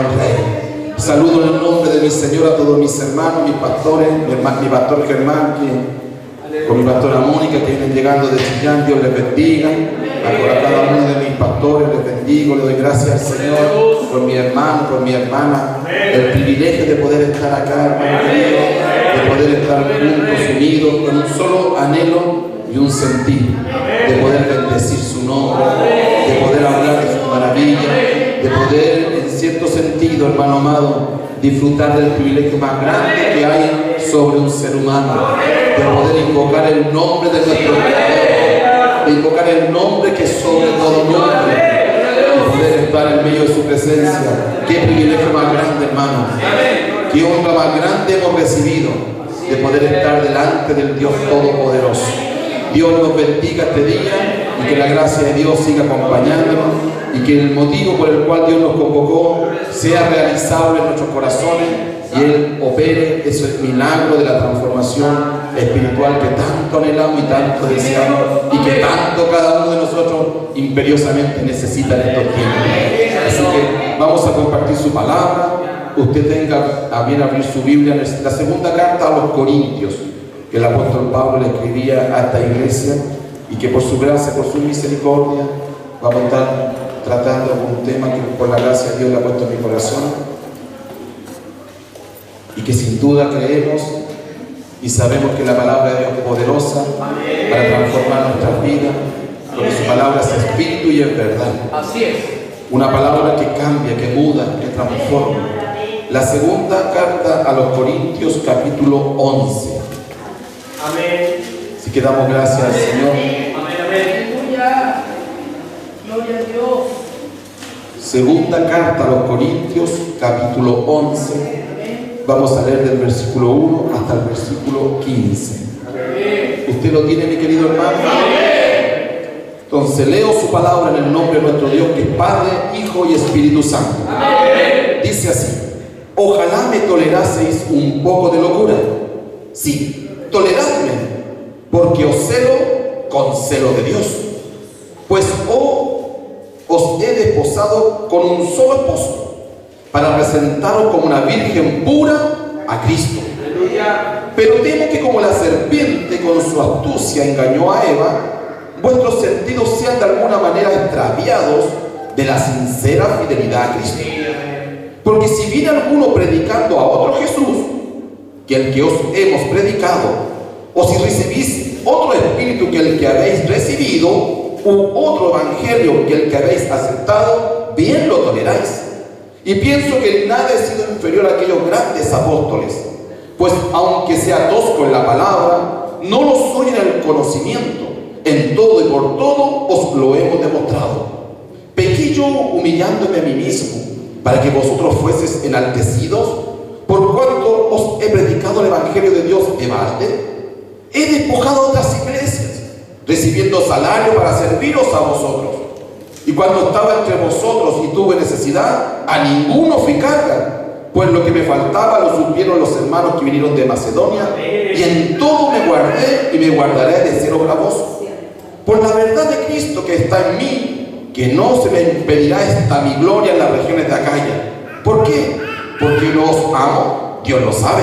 al Rey. Saludo en el nombre de mi Señor a todos mis hermanos, mis pastores, mi pastor Germán, con mi pastora Mónica, que vienen llegando de Chillán. Dios les bendiga. A cada uno de mis pastores les bendigo, le doy gracias al Señor por mi hermano, por mi hermana, el privilegio de poder estar acá, hermano querido, de poder estar juntos, unidos, con un solo anhelo y un sentir, de poder bendecir su nombre, de poder hablar de su maravilla, de poder, en cierto sentido, hermano amado, disfrutar del privilegio más grande que hay sobre un ser humano, de poder invocar el nombre de nuestro Creador, de invocar el nombre que es sobre todo nombre, de poder estar en medio de su presencia. Qué privilegio más grande, hermano, qué honra más grande hemos recibido de poder estar delante del Dios Todopoderoso. Dios nos bendiga este día y que la gracia de Dios siga acompañándonos y que el motivo por el cual Dios nos convocó sea realizable en nuestros corazones y Él opere ese milagro de la transformación espiritual que tanto anhelamos y tanto deseamos y que tanto cada uno de nosotros imperiosamente necesita en estos tiempos. Así que vamos a compartir su palabra. Usted tenga a bien abrir su Biblia en la segunda carta a los Corintios, que el apóstol Pablo le escribía a esta iglesia, y que por su gracia, por su misericordia, vamos a estar tratando un tema que por la gracia de Dios le ha puesto en mi corazón y que sin duda creemos y sabemos que la palabra de Dios es poderosa para transformar nuestras vidas, porque su palabra es espíritu y es verdad. Así es. Una palabra que cambia, que muda, que transforma. La segunda carta a los Corintios, capítulo 11. Amén. Así que damos gracias al Señor. Amén, amén. Aleluya. Gloria a Dios. Segunda carta a los Corintios, capítulo 11. Vamos a leer del versículo 1 hasta el versículo 15. Amén. ¿Usted lo tiene, mi querido hermano? Amén. Entonces leo su palabra en el nombre de nuestro Dios, que es Padre, Hijo y Espíritu Santo. Amén. Dice así: ojalá me toleraseis un poco de locura. Sí, toleradme, porque os celo con celo de Dios. Pues os he desposado con un solo esposo, para presentaros como una virgen pura a Cristo. Pero temo que como la serpiente con su astucia engañó a Eva, vuestros sentidos sean de alguna manera extraviados de la sincera fidelidad a Cristo. Porque si viene alguno predicando a otro Jesús que el que os hemos predicado, o si recibís otro espíritu que el que habéis recibido, u otro evangelio que el que habéis aceptado, bien lo toleráis. Y pienso que nada he sido inferior a aquellos grandes apóstoles, pues aunque sea tosco en la palabra, no lo soy en el conocimiento. En todo y por todo os lo hemos demostrado. Pequé yo humillándome a mí mismo, para que vosotros fueseis enaltecidos, por cuanto os he predicado el evangelio de Dios de balde. He despojado a otras iglesias, recibiendo salario para serviros a vosotros. Y cuando estaba entre vosotros y tuve necesidad, a ninguno fui carga, pues lo que me faltaba lo supieron los hermanos que vinieron de Macedonia, y en todo me guardé y me guardaré de ser gravoso. Por la verdad de Cristo que está en mí, que no se me impedirá esta mi gloria en las regiones de Acaya. ¿Por qué? Porque no os amo, Dios lo sabe.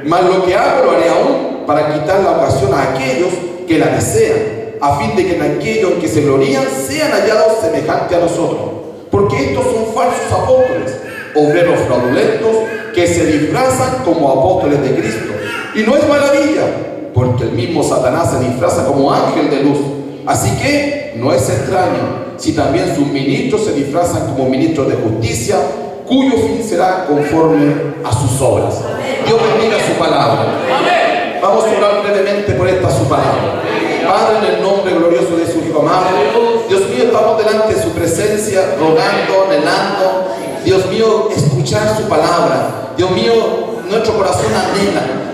Mas lo que hago lo haré aún, para quitar la ocasión a aquellos que la desean, a fin de que en aquellos que se glorían sean hallados semejantes a nosotros. Porque estos son falsos apóstoles, obreros fraudulentos, que se disfrazan como apóstoles de Cristo. Y no es maravilla, porque el mismo Satanás se disfraza como ángel de luz. Así que no es extraño si también sus ministros se disfrazan como ministros de justicia, cuyo fin será conforme a sus obras. Dios bendiga su palabra. Vamos a orar brevemente por esta su palabra. Padre, en el nombre glorioso de su Hijo amado, Dios mío, estamos delante de su presencia, rogando, anhelando, Dios mío, escuchar su palabra. Dios mío, nuestro corazón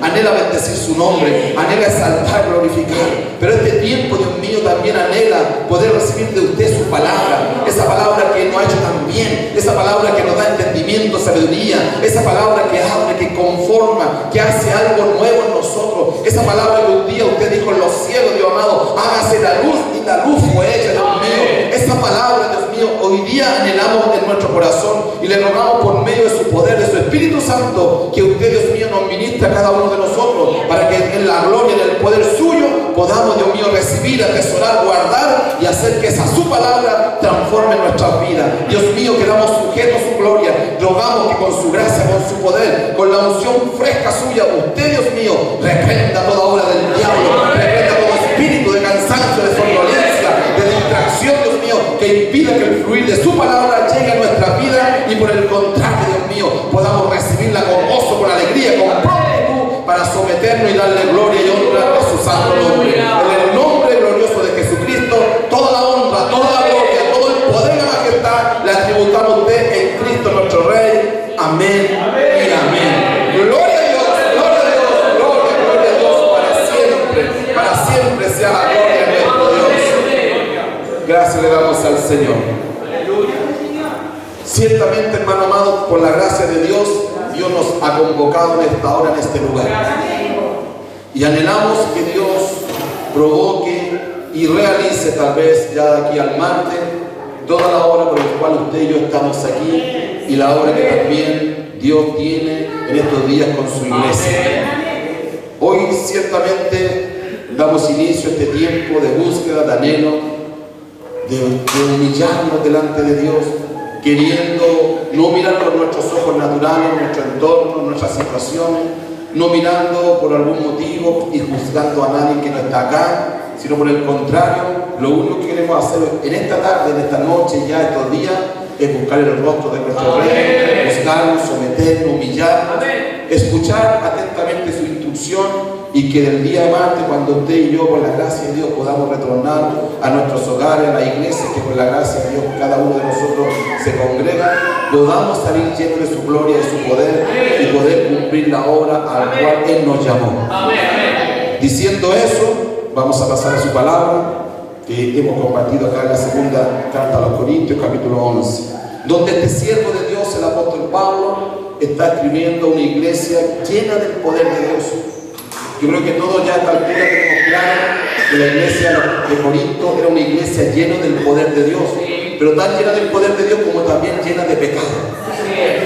anhela bendecir su nombre, anhela exaltar, glorificar. Pero este tiempo, Dios mío, también anhela poder recibir de usted su palabra, esa palabra que nos ha hecho tan bien, esa palabra que nos da entendimiento, sabiduría, esa palabra que abre, que conforma, que hace algo nuevo en nosotros, esa palabra que un día usted dijo en los cielos, Dios amado, hágase la luz, y la luz fue hecha, Dios mío. esa palabra, Dios mío, hoy día anhelamos en nuestro corazón y le rogamos por medio de su poder, de su Espíritu Santo, que usted, Dios mío, nos ministre a cada uno de nosotros, para que en la gloria, en el poder suyo, podamos, Dios mío, recibir, atesorar, guardar y hacer que esa su palabra transforme nuestras vidas. Dios mío, quedamos sujetos a su gloria. Rogamos que con su gracia, con su poder, con la unción fresca suya, usted, Dios mío, reprenda toda obra del diablo, reprenda todo espíritu de cansancio, de somnolencia, de distracción, Dios mío, que impida que el fluir de su palabra llegue a nuestra vida y por el contrario, Dios mío, podamos recibirla con gozo, con alegría, con prontitud, para someternos y darle gloria y honra a su santo nombre. En el nombre glorioso de Jesucristo, toda la honra, toda la gloria, todo el poder y la majestad la atributamos a usted en Cristo nuestro Rey. Amén y amén. Gloria a Dios, gloria a Dios, gloria a Dios, para siempre sea la gloria de nuestro Dios. Gracias le damos al Señor. Ciertamente, hermano amado, por la gracia de Dios, Dios nos ha convocado en esta hora, en este lugar. Y anhelamos que Dios provoque y realice, tal vez ya de aquí al martes, toda la obra por la cual usted y yo estamos aquí y la obra que también Dios tiene en estos días con su iglesia. Hoy ciertamente damos inicio a este tiempo de búsqueda, de anhelo, de humillarnos delante de Dios, queriendo no mirar por nuestros ojos naturales, nuestro entorno, nuestras situaciones, no mirando por algún motivo y juzgando a nadie que no está acá, sino por el contrario, lo único que queremos hacer en esta tarde, en esta noche, ya estos días, es buscar el rostro de nuestro Rey, buscarnos, someternos, humillarnos, escuchar atentamente su instrucción y que del día de martes, cuando usted y yo, por la gracia de Dios, podamos retornar a nuestros hogares, a la iglesia, que por la gracia de Dios cada uno de nosotros se congrega, podamos salir llenos de su gloria, de su poder y poder cumplir la obra a la cual Él nos llamó. Diciendo eso, vamos a pasar a su palabra que hemos compartido acá en la segunda carta a los Corintios, capítulo 11, donde este siervo de Dios, el apóstol Pablo, está escribiendo una iglesia llena del poder de Dios. Yo creo que todos ya a esta altura tenemos claro que la iglesia de Corinto era una iglesia llena del poder de Dios, pero tan llena del poder de Dios como también llena de pecado.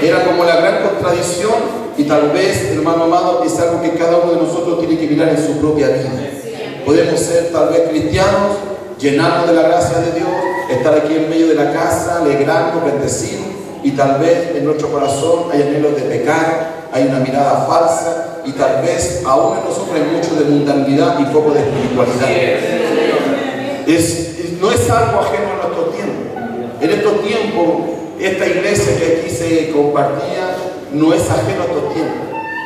Era como la gran contradicción y tal vez, hermano amado, es algo que cada uno de nosotros tiene que mirar en su propia vida. Podemos ser tal vez cristianos, llenarnos de la gracia de Dios, estar aquí en medio de la casa, alegrarnos, bendecir, y tal vez en nuestro corazón hay anhelos de pecar, hay una mirada falsa, y tal vez aún en nosotros hay mucho de mundanidad y poco de espiritualidad. No es algo ajeno a nuestro tiempo. En estos tiempos, esta iglesia que aquí se compartía no es ajeno a estos tiempos.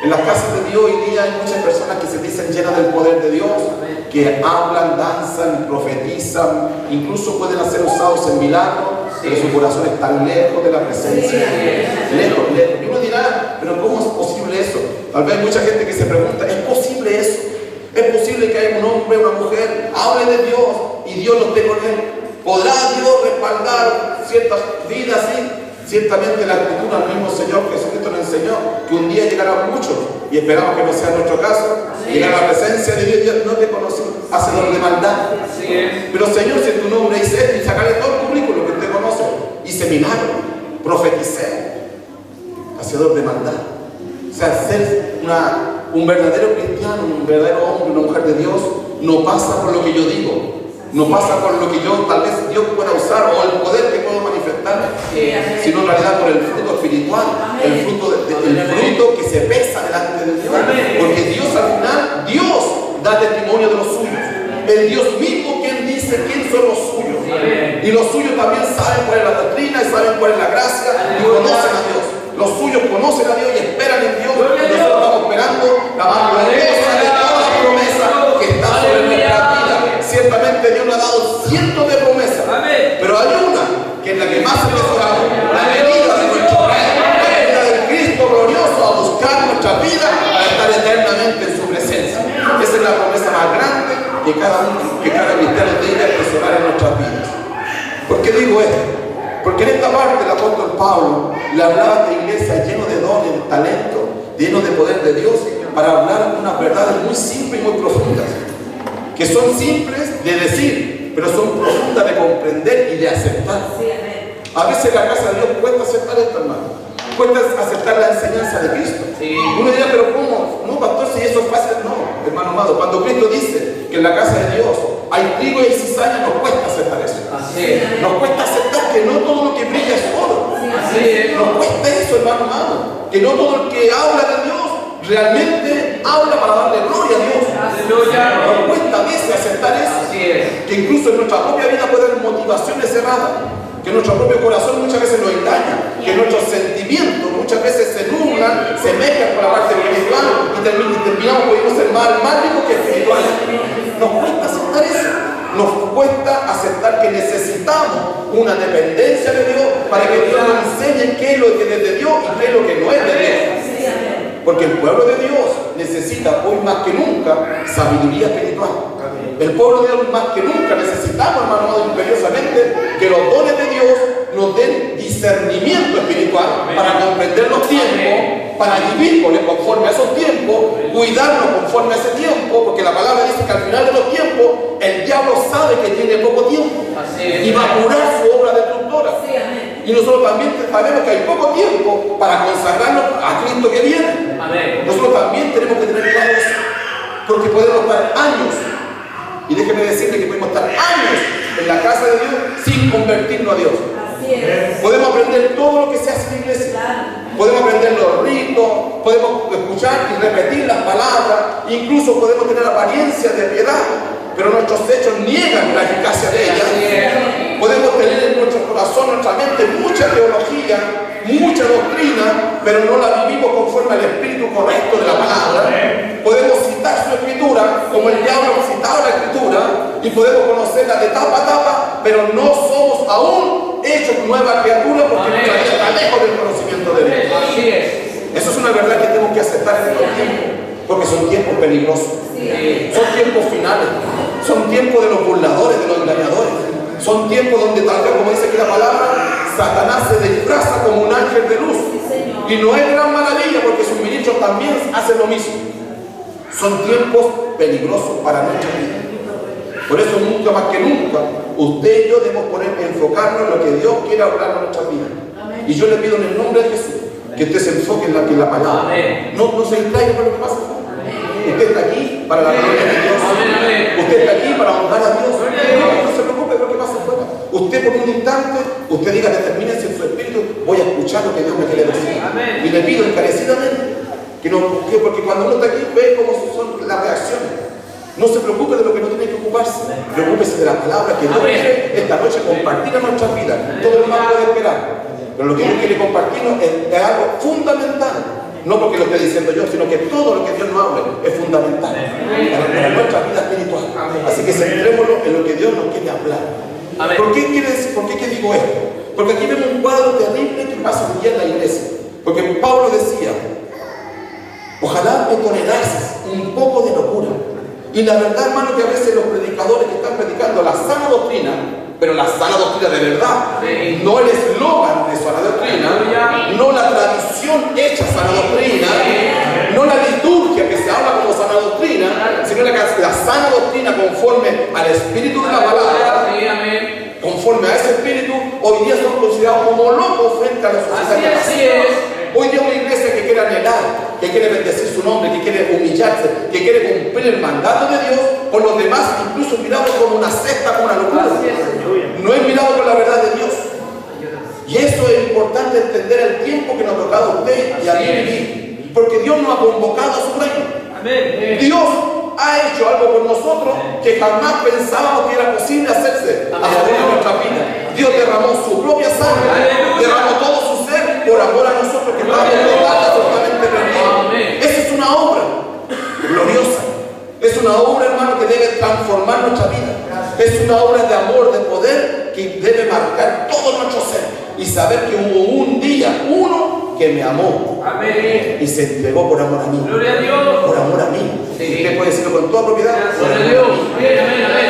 En las casas de Dios hoy día hay muchas personas que se dicen llenas del poder de Dios, que hablan, danzan, profetizan, incluso pueden ser usados en milagros, pero su corazón está lejos de la presencia de Dios. Lejos. Y uno dirá, pero ¿cómo es posible eso? Tal vez hay mucha gente que se pregunta, ¿es posible eso? ¿Es posible que haya un hombre, una mujer, hable de Dios y Dios no esté con él? ¿Podrá Dios respaldar ciertas vidas así? Ciertamente la escritura, el mismo Señor Jesucristo nos enseñó que un día llegarán muchos, y esperamos que no sea nuestro caso, llegar a la presencia de Dios. Dios no te conoce, hacedor de maldad. Pero Señor, si tu nombre hice esto, y sacaré todo el currículo que usted conoce, hice milagro, profeticé, hacedor de maldad. O sea, ser un verdadero cristiano, un verdadero hombre, una mujer de Dios, no pasa por lo que yo digo, no pasa por lo que yo, tal vez Dios pueda usar, o el poder que puedo manifestar, sino en realidad por el fruto espiritual, el fruto que se pesa delante de Dios. Porque Dios al final, Dios da testimonio de los suyos. El Dios mismo quien dice quién son los suyos. Y los suyos también saben cuál es la doctrina y saben cuál es la gracia y conocen a Dios. Los suyos conocen a Dios y esperan en Dios. Y nosotros estamos esperando la más gloriosa de todas las promesas que está sobre nuestra vida. Ciertamente Dios nos ha dado cientos de promesas, pero hay una que es la que más atesoramos, la venida de nuestro Rey, la venida del Cristo glorioso a buscar nuestra vida para estar eternamente en su presencia. Esa es la promesa más grande que cada cristiano debe atesorar en nuestras vidas. ¿Por qué digo esto? Porque en esta parte el apóstol Pablo le hablaba de iglesia lleno de dones, de talento, lleno de poder de Dios, para hablar unas verdades muy simples y muy profundas, que son simples de decir, pero son profundas de comprender y de aceptar. A veces la casa de Dios cuesta aceptar esto, hermano. Cuesta aceptar la enseñanza de Cristo. Uno dirá, pero ¿cómo? No, pastor, si eso es fácil. No, hermano amado. Cuando Cristo dice que en la casa de Dios hay trigo y cizaña, nos cuesta aceptar eso. Nos cuesta aceptar que no todo lo que brilla es oro. Nos cuesta eso, hermano amado. Que no todo el que habla de Dios realmente habla para darle gloria a Dios. Nos cuesta a veces aceptar eso. Que incluso en nuestra propia vida puede haber motivaciones cerradas. Que nuestro propio corazón muchas veces nos engaña, que nuestros sentimientos muchas veces se nublan, se mezclan con la parte espiritual y terminamos pudiendo ser más ricos que espirituales. Nos cuesta aceptar eso, nos cuesta aceptar que necesitamos una dependencia de Dios para que Dios nos enseñe qué es lo que es de Dios y qué es lo que no es de Dios. Porque el pueblo de Dios necesita hoy más que nunca sabiduría espiritual. El pueblo de Dios más que nunca necesitamos, hermano amado, imperiosamente que los dones de Dios nos den discernimiento espiritual para comprender los tiempos, para vivir conforme a esos tiempos, cuidarnos conforme a ese tiempo, porque la palabra dice que al final de los tiempos el diablo sabe que tiene poco tiempo y va a apurar su obra destructora. Y nosotros también sabemos que hay poco tiempo para consagrarnos a Cristo que viene. Nosotros también tenemos que tener claro eso, porque podemos estar años. Y déjeme decirle que podemos estar años en la casa de Dios sin convertirnos a Dios. Podemos aprender todo lo que se hace en la iglesia. Podemos aprender los ritos, podemos escuchar y repetir las palabras, incluso podemos tener apariencia de piedad, pero nuestros hechos niegan la eficacia de ella. Podemos tener en nuestro corazón, nuestra mente, mucha teología, mucha doctrina, pero no la vivimos conforme al espíritu correcto de la palabra. Podemos citar su escritura como el diablo citaba la escritura y podemos conocerla de tapa a tapa, pero no somos aún hechos nueva criatura porque nuestra vida está lejos del conocimiento de Dios. Eso es una verdad que tenemos que aceptar en estos tiempos, porque son tiempos peligrosos, son tiempos finales, son tiempos de los burladores, de los engañadores, son tiempos donde tal vez, como dice aquí la palabra, Satanás se disfraza como un ángel de luz. Y no es gran maravilla porque sus ministros también hacen lo mismo. Son tiempos peligrosos para nuestra vida. Por eso nunca más que nunca, usted y yo debemos enfocarnos en lo que Dios quiere hablar en nuestra vida. Y yo le pido en el nombre de Jesús que usted se enfoque en la palabra. No se distraiga por lo que pasa. Usted está aquí para la gloria de Dios. Usted está aquí para honrar a Dios. No se preocupe de lo que pasa afuera. Usted por un instante, usted diga, determínese en su espíritu, voy a escuchar lo que Dios me quiere decir. Y le pido encarecidamente que no, porque cuando uno está aquí ve cómo son las reacciones. No se preocupe de lo que no tiene que ocuparse. Preocúpese de la palabra que Dios quiere esta noche compartir en nuestras vidas. Todo lo demás puede esperar. Pero lo que Dios quiere compartirnos es algo fundamental. No porque lo esté diciendo yo, sino que todo lo que Dios nos hable es fundamental para nuestra vida espiritual. Así que centrémonos en lo que Dios nos quiere hablar. ¿Por qué digo esto? Porque aquí vemos un cuadro terrible que pasa hoy día en la iglesia. Porque Pablo decía, ojalá me tolerases un poco de locura. Y la verdad, hermano, que a veces los predicadores que están predicando la sana doctrina, pero la sana doctrina de verdad, no el eslogan de sana doctrina, no la tradición hecha sana doctrina, no la liturgia que se habla como sana doctrina, sino la sana doctrina conforme al espíritu de la palabra, conforme a ese espíritu, hoy día son considerados como locos frente a los sociedad. Hoy día una iglesia que quiere anhelar, que quiere bendecir su nombre, que quiere humillarse, que quiere cumplir el mandato de Dios, por los demás incluso mirado como una secta, como una locura. No es mirado con la verdad de Dios. Y eso es importante entender el tiempo que nos ha tocado a usted y a mí vivir. Porque Dios nos ha convocado a su reino. Dios ha hecho algo por nosotros que jamás pensábamos que era posible hacerse a favor de nuestra vida. Dios derramó su propia sangre, derramó todo su ser por amor a nosotros que estamos totalmente perdidos. Esa es una obra gloriosa. Es una obra, hermano, que debe transformar nuestra vida. Es una obra de amor, de poder, que debe marcar todo nuestro ser. Y saber que hubo un día, uno, que me amó. Y se entregó por amor a mí. Por amor a mí. Usted puede decirlo con toda propiedad.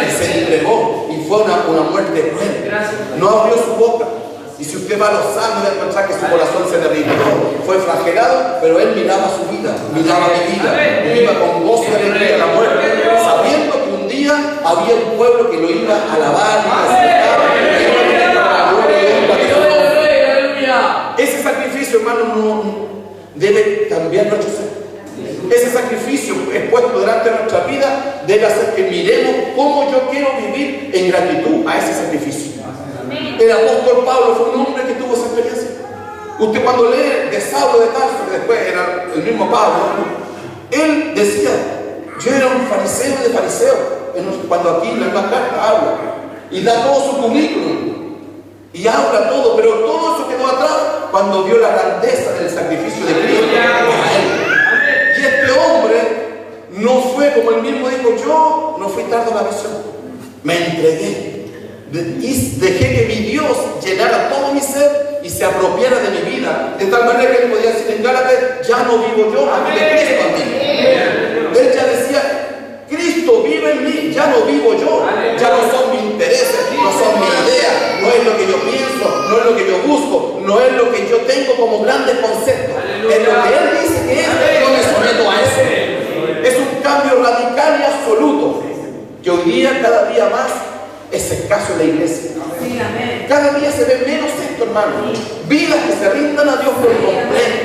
Y se entregó. Y fue una muerte cruel. No abrió su boca. Y si usted va a los salmos, va a encontrar que su corazón se derritió, fue flagelado, pero él miraba su vida, miraba mi vida, y iba con gozo y alegría a la muerte, sabiendo que un día había un pueblo que lo iba a alabar, y a respetar, que iba a tener la gloria y honra de Dios. Ese sacrificio, hermano, no debe cambiar nuestro ser. Ese sacrificio expuesto delante de nuestra vida debe hacer que miremos cómo yo quiero vivir en gratitud a ese sacrificio. El apóstol Pablo fue un hombre que tuvo esa experiencia. Usted cuando lee de Saulo de Tarso, que después era el mismo Pablo, él decía, yo era un fariseo de fariseos, cuando aquí en la carta habla, y da todo su currículum, y habla todo, pero todo eso quedó atrás cuando vio la grandeza del sacrificio de Cristo para él. Y este hombre no fue, como él mismo dijo, yo no fui tarde a la visión, me entregué. Y dejé que mi Dios llenara todo mi ser y se apropiara de mi vida, de tal manera que él podía decir en Gálatas, ya no vivo yo, vive Cristo en mí. Él ya decía, Cristo vive en mí, ya no vivo yo, ya no son mis intereses, no son mis ideas, no es lo que yo pienso, no es lo que yo busco, no es lo que yo tengo como grandes conceptos, es lo que él dice que es, yo me someto a eso. Es un cambio radical y absoluto que hoy día, cada día más, es escaso en la iglesia. Cada día se ve menos esto, hermano. Vidas que se rindan a Dios por completo.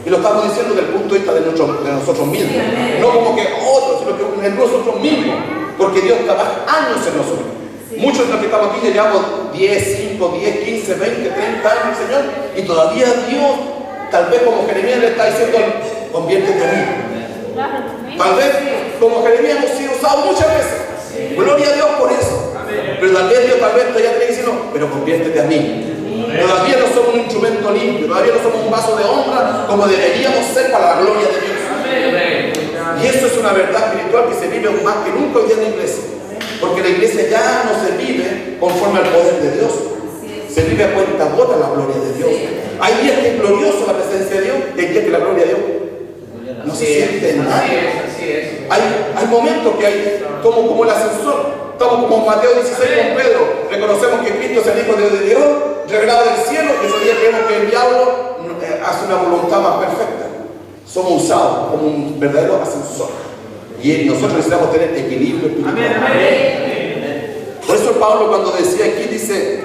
Y lo estamos diciendo desde el punto de vista de nosotros mismos. No como que otros, sino que en nosotros mismos. Porque Dios trabaja años en nosotros. Muchos de los que estamos aquí ya llevamos 10, 5, 10, 15, 20, 30 años, Señor. Y todavía Dios, tal vez como Jeremías le está diciendo, conviértete a mí. Tal vez como Jeremías hemos sido usados muchas veces. Gloria a Dios por eso. Pero también Dios tal vez todavía tiene que decir, no, pero conviértete a mí. Todavía no somos un instrumento limpio, todavía no somos un vaso de honra como deberíamos ser para la gloria de Dios. Y eso es una verdad espiritual que se vive más que nunca hoy día en la iglesia. Porque la iglesia ya no se vive conforme al poder de Dios. Se vive a cuenta gota la gloria de Dios. Hay días que es glorioso la presencia de Dios y hay días que la gloria de Dios no se siente en nada. Hay momentos que hay como el ascensor. Estamos como Mateo 16 con Pedro. Reconocemos que Cristo es el Hijo de Dios, revelado del cielo, y ese día creemos que el diablo hace una voluntad más perfecta. Somos usados como un verdadero ascensor. Y nosotros necesitamos tener equilibrio espiritual. Por eso Pablo, cuando decía aquí, dice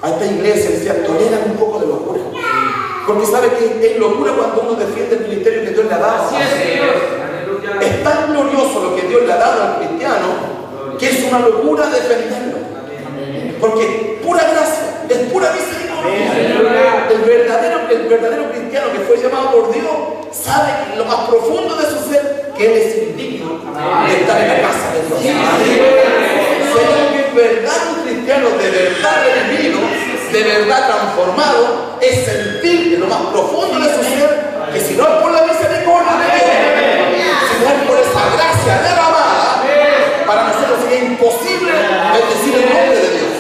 a esta iglesia, decía, toleran un poco de locura. Porque sabe que es locura cuando uno defiende el ministerio que Dios le ha dado. Es tan glorioso lo que Dios le ha dado al cristiano que es una locura defenderlo. Porque pura gracia, es pura misericordia. El verdadero cristiano que fue llamado por Dios sabe que en lo más profundo de su ser que él es indigno de estar en la casa de Dios. Solo que es verdad un cristiano de verdad redimido, de verdad transformado, es sentir en lo más profundo de su ser que si no es por la misericordia de Dios, si no es por esa gracia derramada, para nosotros sería imposible bendecir el nombre de Dios.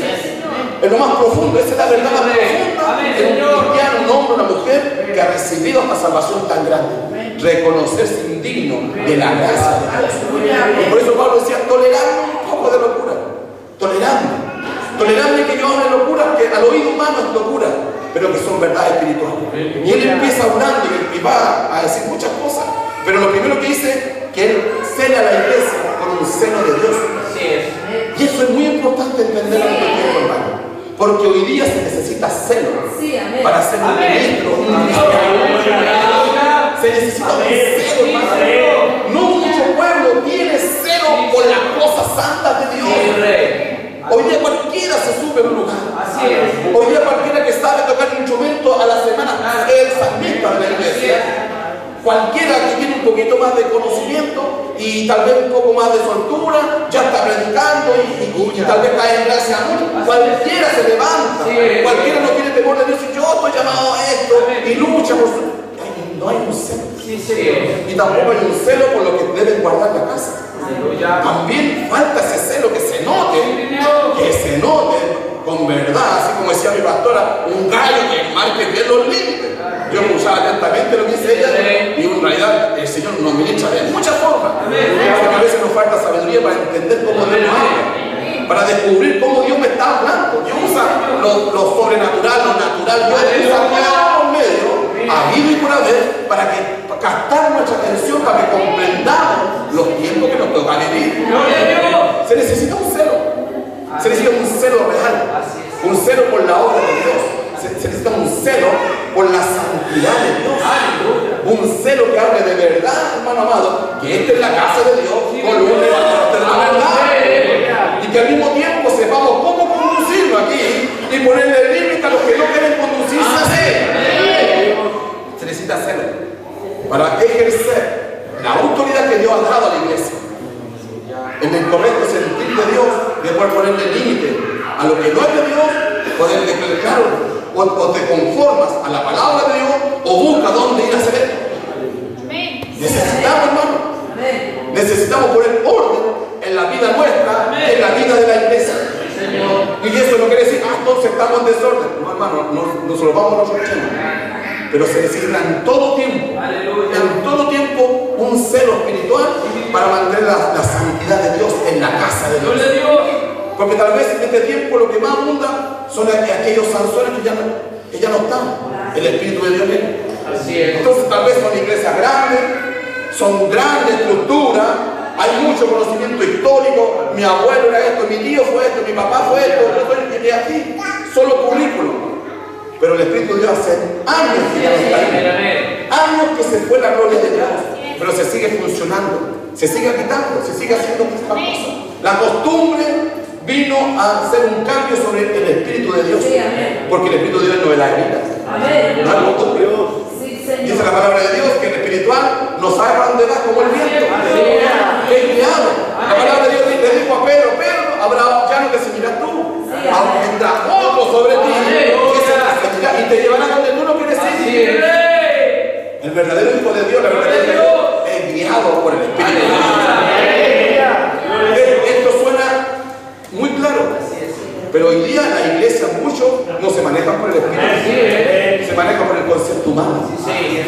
En lo más profundo, esa es la verdad más profunda de un cristiano, un hombre, una mujer que ha recibido esta salvación tan grande. Reconocerse indigno de la gracia de Dios. Y por eso Pablo decía, tolerando un poco de locura. Tolerando que yo hable locura, que al oído humano es locura, pero que son verdades espirituales. Y él empieza hablando y va a decir muchas cosas. Pero lo primero que dice, que él cela a la iglesia con un celo de Dios. Y eso es muy importante entenderlo en este tiempo, hermano. Porque hoy día se necesita celo para ser un ministro, un cristiano. Se necesita un celo, hermano. No mucho pueblo tiene celo por las cosas santas de Dios. Hoy día cualquiera se sube a un lugar. Hoy día cualquiera que sabe tocar un instrumento a la semana es el salmista de la iglesia. Cualquiera que tiene un poquito más de conocimiento y tal vez un poco más de soltura, ya está predicando y tal vez cae en gracia mucho. Cualquiera se levanta, cualquiera no tiene temor de Dios y yo estoy llamado a esto y lucha por su... No hay un celo. Y tampoco hay un celo por lo que deben guardar la casa. También falta ese celo que se note con verdad, así como decía mi pastora, un gallo que marque bien los límites. Yo escuchaba atentamente lo que dice ella y en realidad el Señor nos ministra de muchas formas. Porque a veces nos falta sabiduría para entender cómo Dios nos habla, para descubrir cómo Dios me está hablando. Dios usa lo sobrenatural, lo natural, Dios usa todos los medios, habido y por haber, para captar nuestra atención, para que comprendamos los tiempos que nos toca vivir. Se necesita celo por la santidad de Dios. Un celo que hable de verdad, hermano amado, que esta es la casa de Dios, columna y baluarte de la verdad. Y que al mismo tiempo sepamos cómo conducirlo aquí y ponerle límite a los que no quieren conducirse así. Se necesita celo para ejercer la autoridad que Dios ha dado a la iglesia. En el correcto sentir de Dios, de poder ponerle límite a lo que no es de Dios, poder declararlo, o te conformas a la palabra de Dios, o busca dónde ir a hacer esto. Necesitamos, hermano, necesitamos poner orden en la vida nuestra, en la vida de la iglesia. Y eso no quiere decir, entonces estamos en desorden. No, hermano, no se lo vamos a nosotros. Pero se necesita en todo tiempo un celo espiritual para mantener la santidad de Dios en la casa de Dios. Porque tal vez en este tiempo lo que más abunda son aquellos Sansones que ya no están. El Espíritu de Dios viene. Entonces tal vez son iglesias grandes, son grandes estructuras, hay mucho conocimiento histórico, mi abuelo era esto, mi tío fue esto, mi papá fue esto, y aquí, solo currículum. Pero el Espíritu de Dios hace años que ya no está ahí. Años que se fue la gloria de Dios, pero se sigue funcionando, se sigue quitando, se sigue haciendo muchas cosas. La costumbre vino a hacer un cambio sobre el Espíritu de Dios, porque el Espíritu de Dios no es la herida, no es la costumbre. Dice la palabra de Dios que el espiritual no sabe para dónde va como el viento. Es guiado. La palabra de Dios le dijo a Pedro, ya no te seguirás tú, vendrá otro sobre ti y te llevará donde tú no quieres ir. El verdadero Hijo de Dios, la verdadera Dios, es guiado por el Espíritu de Dios. Esto suena muy claro, pero hoy día la iglesia muchos no se manejan por el Espíritu, se manejan por el concepto humano,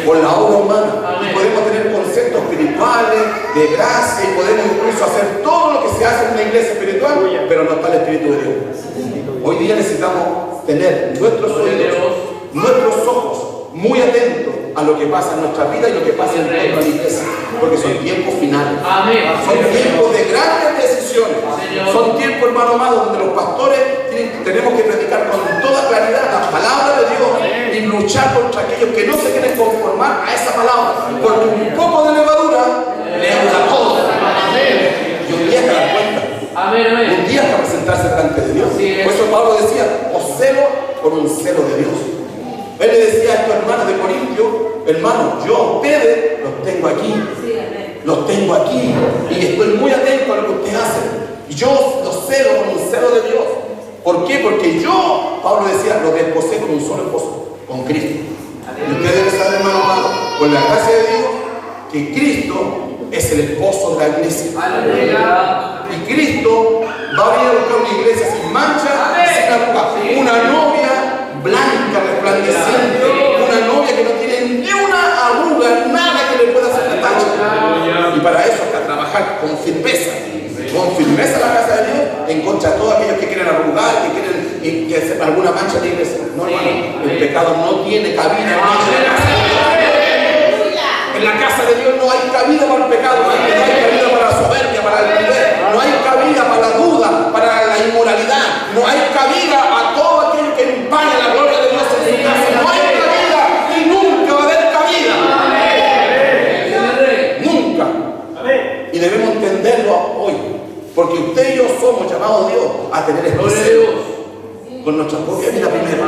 por la obra humana. Y podemos tener conceptos espirituales, de gracia, y podemos incluso hacer todo lo que se hace en una iglesia espiritual, pero no está el Espíritu de Dios. Hoy día necesitamos tener nuestros oídos, nuestros ojos muy atentos a lo que pasa en nuestra vida y lo que pasa en nuestra iglesia, porque son tiempos finales, son tiempos de grandes decisiones, son tiempos, hermano amado, donde los pastores tenemos que predicar con toda claridad la palabra de Dios y luchar contra aquellos que no se quieren conformar a esa palabra, porque un poco de levadura leuda todo. Y un día hay que dar cuenta, un día hay que presentarse delante de Dios. Por eso Pablo decía, os celo por un celo de Dios. Él le decía a estos hermanos de Corintio, hermanos, yo a ustedes los tengo aquí y estoy muy atento a lo que ustedes hacen. Y yo los celo con un celo de Dios. ¿Por qué? Porque yo, Pablo decía, los desposé con un solo esposo, con Cristo. Y ustedes deben saber, hermano amado, por la gracia de Dios, que Cristo es el esposo de la iglesia. Y Cristo va a venir a buscar una iglesia sin mancha, sin arruga, una novia blanca, resplandeciente, una novia que no tiene ni una arruga, nada que le pueda hacer tacha. Y para eso hay que trabajar con firmeza la casa de Dios, en contra de todos aquellos que quieren arrugar, que quieren que hacer alguna mancha de iglesia. No, hermano, el pecado no tiene cabida en la casa de Dios. En la casa de Dios no hay cabida para el pecado, no hay cabida para la soberbia, para el poder, no hay cabida para la duda, para la inmoralidad, no hay cabida a todo aquello que empaña la gloria de Dios en su casa, no hay cabida y nunca va a haber cabida. Nunca. Y debemos entenderlo hoy, porque usted y yo somos llamados Dios a tener este celo con nuestra propia vida primero.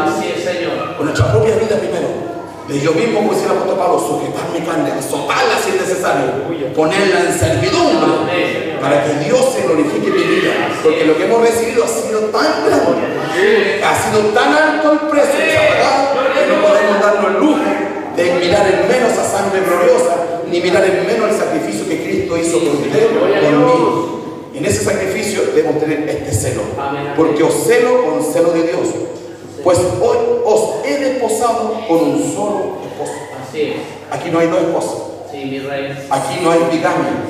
Con nuestra propia vida primero. De yo mismo, como decía el apóstol Pablo, sujetar mi carne, azotarla si es necesario, ponerla en servidumbre para que Dios se glorifique en mi vida, porque lo que hemos recibido ha sido tan grande, ha sido tan alto el precio que se ha pagado, que no podemos darnos el lujo de mirar en menos a sangre gloriosa, ni mirar en menos el sacrificio que Cristo hizo por usted, conmigo. En ese sacrificio debemos tener este celo, porque os celo con celo de Dios. Pues hoy os he desposado con un solo esposo. Aquí no hay dos esposos. Aquí no hay bigamia.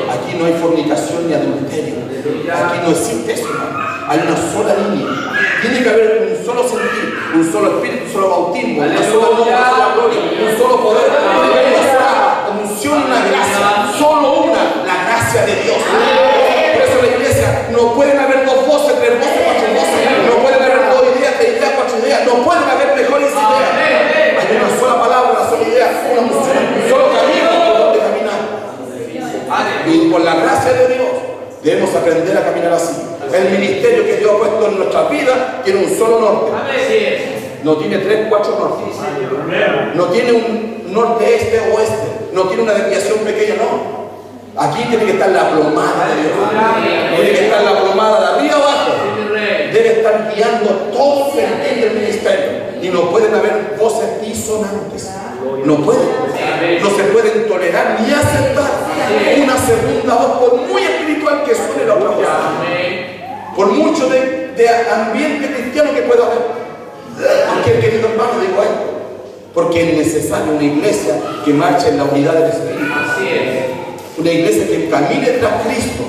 Aquí no hay fornicación ni adulterio. Aquí no existe eso. Hay una sola línea. Tiene que haber un solo sentir, un solo espíritu, un solo bautismo, una sola gloria, una sola gloria, un solo poder, una sola unción, una gracia. Solo una, la gracia de Dios. Por eso la iglesia no pueden haber dos voces, tres voces, cuatro voces. No pueden haber dos ideas, tres ideas, cuatro ideas. No pueden haber mejores ideas. por la gracia de Dios debemos aprender a caminar así. El ministerio que Dios ha puesto en nuestras vidas tiene un solo norte. No tiene 3, 4 nortes. No tiene un norte este o oeste. No tiene una desviación pequeña, no. Aquí tiene que estar la plomada de Dios. Tiene que estar la plomada de arriba abajo. Debe estar guiando todo el sentido del ministerio. Y no pueden haber voces disonantes. No pueden. No se pueden tolerar ni aceptar una segunda voz, por muy espiritual que suene la otra voz. Por mucho de ambiente cristiano que pueda haber. Porque, querido hermano, digo esto, porque es necesaria una iglesia que marche en la unidad del Espíritu. Una iglesia que camine tras Cristo.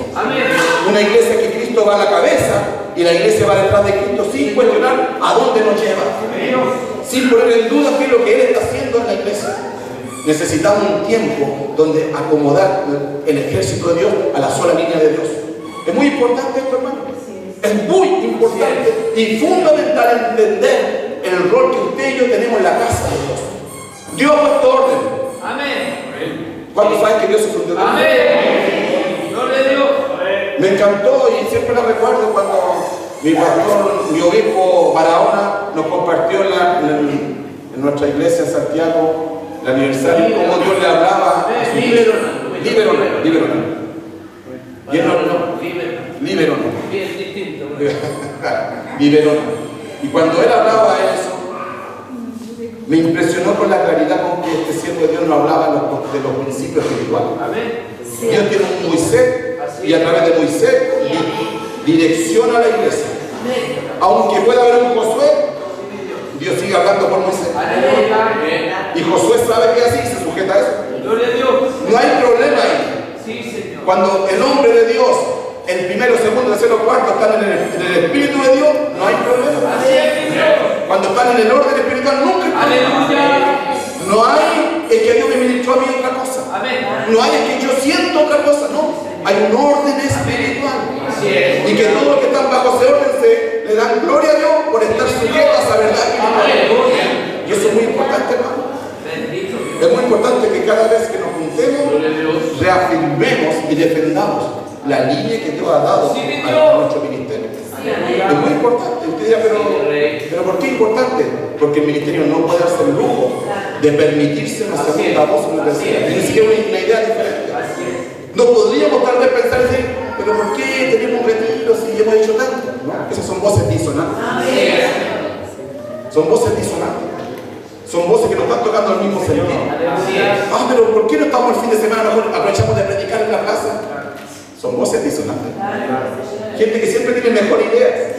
Una iglesia que Cristo va a la cabeza y la iglesia va detrás de Cristo sin cuestionar a dónde nos lleva. Sin poner en duda qué es lo que Él está haciendo en la iglesia. Necesitamos un tiempo donde acomodar el ejército de Dios a la sola línea de Dios. Es muy importante esto, hermano. Es muy importante y fundamental entender el rol que usted y yo tenemos en la casa de Dios. Dios ha puesto orden. Amén. ¿Cuántos saben que Dios es un Dios de orden? Amén. Gloria a Dios. Me encantó y siempre la recuerdo cuando mi pastor, mi obispo Barahona nos compartió en nuestra iglesia en Santiago el aniversario, cómo Dios le hablaba a su liberona. Y él liberona. Bien distinto. Liberona. Y cuando él hablaba eso, me impresionó con la claridad con que este siervo de Dios nos hablaba de los principios espirituales. Dios tiene un Moisés y a través de Moisés direcciona a la iglesia. Aunque pueda haber un Josué, Dios sigue hablando por Moisés. Y Josué sabe que así se sujeta a eso. Gloria a Dios. No hay problema ahí. Sí, Señor. Cuando el hombre de Dios, el primero, segundo, tercero, cuarto, están en el Espíritu de Dios, no hay problema. Cuando están en el orden espiritual, nunca hay problema. Aleluya. No hay es que Dios me ministró a mí otra cosa. Amén. No hay es que yo siento otra cosa, no. Hay un orden espiritual. Así es. Y que todos los que están bajo ese orden le dan gloria a Dios por estar sujetos a esa verdad espiritual. Y eso es muy importante, hermano. Bendito Dios. Es muy importante que cada vez que nos juntemos, reafirmemos y defendamos la línea que Dios ha dado a nuestro ministerio. Es muy importante. Usted dirá, pero ¿por qué es importante? Porque el ministerio no puede hacer el lujo de permitirse una segunda voz, una tercera. Ni siquiera una idea diferente. No podríamos tal vez pensar y decir, pero ¿por qué tenemos un retiro si hemos hecho tanto? No, esas son voces disonantes. Son voces disonantes. Son voces que nos están tocando al mismo sentido. Ah, pero ¿por qué no estamos el fin de semana? Mejor aprovechamos de predicar en la plaza. Son voces disonantes. Gente que siempre tiene mejor idea.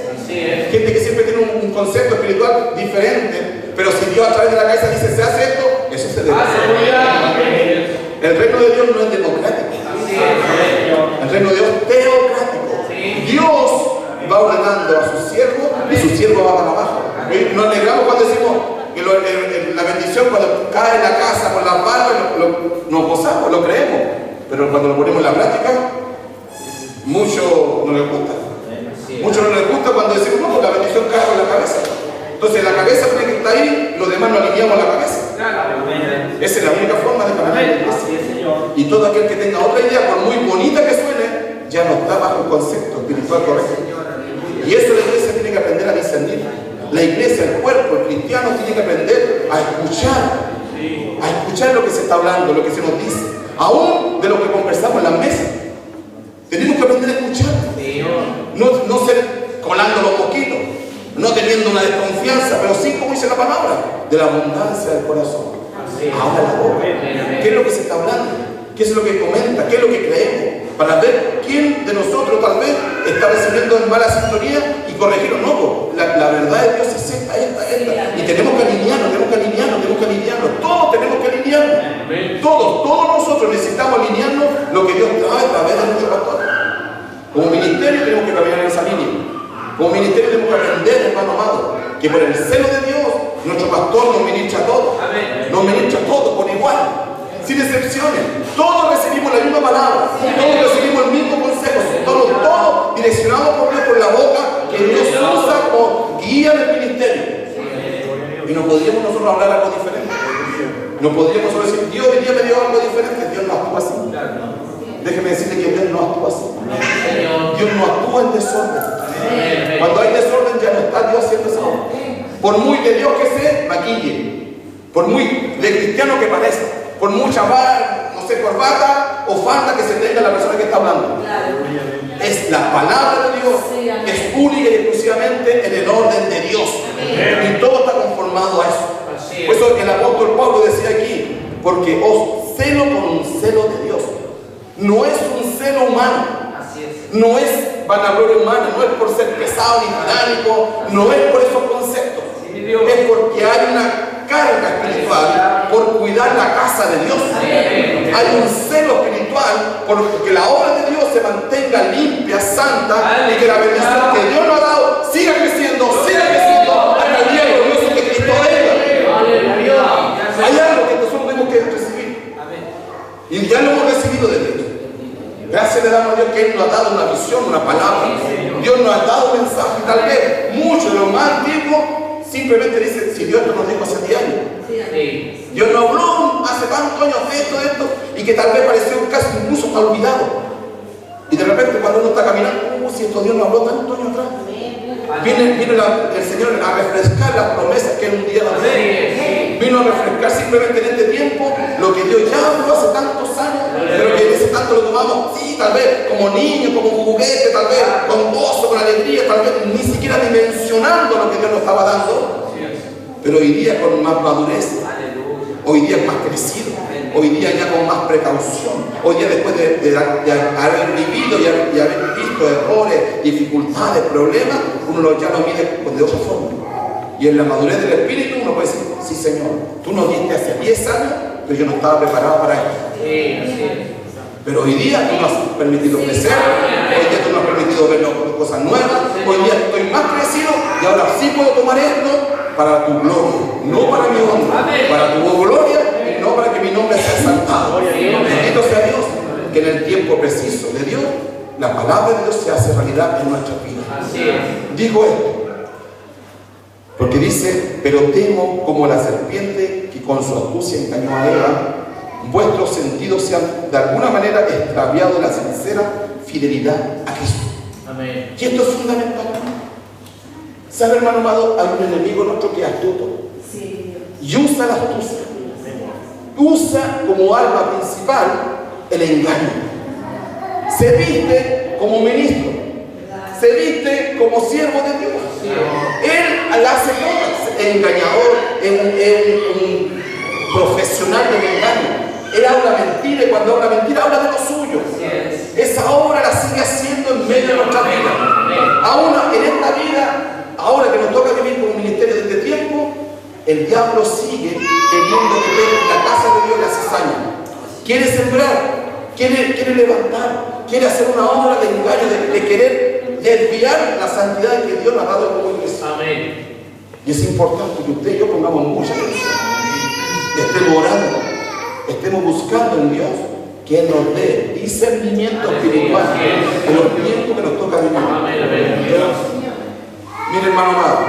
Gente que siempre tiene un concepto espiritual diferente. Pero si Dios a través de la cabeza dice, se hace esto, eso se debe. El reino de Dios no es democrático. El reino de Dios es teocrático. Dios va ordenando a sus siervos y sus siervos van para abajo. Nos alegramos cuando decimos que la bendición cuando cae en la casa con las barbas, nos gozamos, lo creemos. Pero cuando lo ponemos en la práctica, mucho no les gusta. Mucho no les gusta cuando decimos, no, porque la bendición cae con la cabeza. Entonces la cabeza tiene que estar ahí, los demás nos alineamos a la cabeza. Esa es la única forma de caminar en la iglesia. Y todo aquel que tenga otra idea, por muy bonita que suene, ya no está bajo el concepto espiritual correcto. Y eso la iglesia tiene que aprender a discernir. La iglesia, el cuerpo, el cristiano tiene que aprender a escuchar lo que se está hablando, lo que se nos dice, aún de lo que conversamos en las mesas. Tenemos que aprender a escuchar, no ser colando los mosquitos, no teniendo una desconfianza, pero sí, como dice la palabra, de la abundancia del corazón. Habla la boca. ¿Qué es lo que se está hablando? ¿Qué es lo que comenta? ¿Qué es lo que creemos? Para ver quién de nosotros tal vez está recibiendo en mala sintonía y corregirlo. No, la verdad de Dios es esta. Y tenemos que alinearnos. Todos tenemos que alinearnos. Todos nosotros necesitamos alinearnos lo que Dios trae a través de nuestro pastor. Como ministerio tenemos que caminar en esa línea. Como ministerio tenemos que aprender, hermano amado, que por el celo de Dios, nuestro pastor nos ministra todo. Nos ministra todo por igual. Sin excepciones, todos recibimos la misma palabra, todos recibimos el mismo consejo, todos direccionados por Dios, por la boca que Dios usa como guía del ministerio. Y no podríamos nosotros hablar algo diferente. No podríamos nosotros decir, Dios hoy día me dio algo diferente. Dios no actúa así. Déjeme decirle que Dios no actúa así. Señor. Dios no actúa en desorden. Amén. Cuando hay desorden ya no está Dios haciendo esa obra. Por muy de Dios que se maquille, por muy de cristiano que parezca, por mucha no sé, corbata o falda que se tenga la persona que está hablando. Es la palabra de Dios, es única y exclusivamente en el orden de Dios. Y todo está conformado a eso. Por eso el apóstol Pablo decía aquí, porque os celo con un celo de Dios. No es un celo humano, no es vanagloria humana, no es por ser pesado ni tiránico, no es por esos conceptos. Es porque hay una carga espiritual por cuidar la casa de Dios. Hay un celo espiritual porque la obra de Dios se mantenga limpia, santa, y que la bendición que Dios nos ha dado siga creciendo hasta el día glorioso que Cristo venga. Hay algo que nosotros tenemos que recibir, y ya lo hemos recibido de Dios. Gracias le damos a Dios que Él nos ha dado una visión, una palabra. Dios nos ha dado un mensaje. Tal vez muchos de los más antiguos simplemente dicen, si Dios nos dijo hace 10 años. Dios nos habló hace tantos años de esto, y que tal vez pareció casi incluso está olvidado. Y de repente cuando uno está caminando, si esto Dios nos habló tantos años atrás. Viene el Señor a refrescar las promesas que Él un día nos dio. Vino a refrescar simplemente en este tiempo lo que Dios ya habló hace tantos años, pero que en ese tanto lo tomamos, sí, tal vez como niño, como un juguete, tal vez con gozo, con alegría, tal vez ni siquiera dimensionando lo que Dios nos estaba dando. Pero hoy día con más madurez, hoy día más crecido, hoy día ya con más precaución, hoy día después de haber vivido y haber visto errores, dificultades, problemas, uno ya lo mide de otra forma. Y en la madurez del Espíritu uno puede decir, sí Señor, tú nos diste hace 10 años, pero yo no estaba preparado para esto. Pero hoy día tú nos has permitido crecer, hoy día tú nos has permitido ver cosas nuevas, hoy día estoy más crecido y ahora sí puedo tomar esto para tu gloria, no para mi honra, para tu gloria y no para que mi nombre sea exaltado. Bendito sea Dios, que en el tiempo preciso de Dios, la palabra de Dios se hace realidad en nuestra vida. Digo esto, porque dice, pero temo como la serpiente que con su astucia engañó a Eva, vuestros sentidos se han de alguna manera extraviado de la sincera fidelidad a Cristo. Amén. Y esto es fundamental. ¿Sabe, hermano amado? Hay un enemigo nuestro que es astuto. Y usa la astucia. Usa como arma principal el engaño. Se viste como ministro. Se viste como siervo de Dios. Él hace cosas. Es engañador, es un profesional del engaño. Él habla mentira y cuando habla mentira habla de lo suyo. Esa obra la sigue haciendo en medio de nuestra vida. Aún en esta vida, ahora que nos toca vivir como ministerio de este tiempo, el diablo sigue queriendo meter en la casa de Dios la cizaña. Quiere sembrar, quiere levantar, quiere hacer una obra de engaño, de querer desviar la santidad que Dios nos ha dado como iglesia. Amén. Y es importante que usted y yo pongamos mucha atención, estemos orando, estemos buscando en Dios que Él nos dé discernimiento espiritual en los tiempos que nos toca vivir. Mire, hermano amado,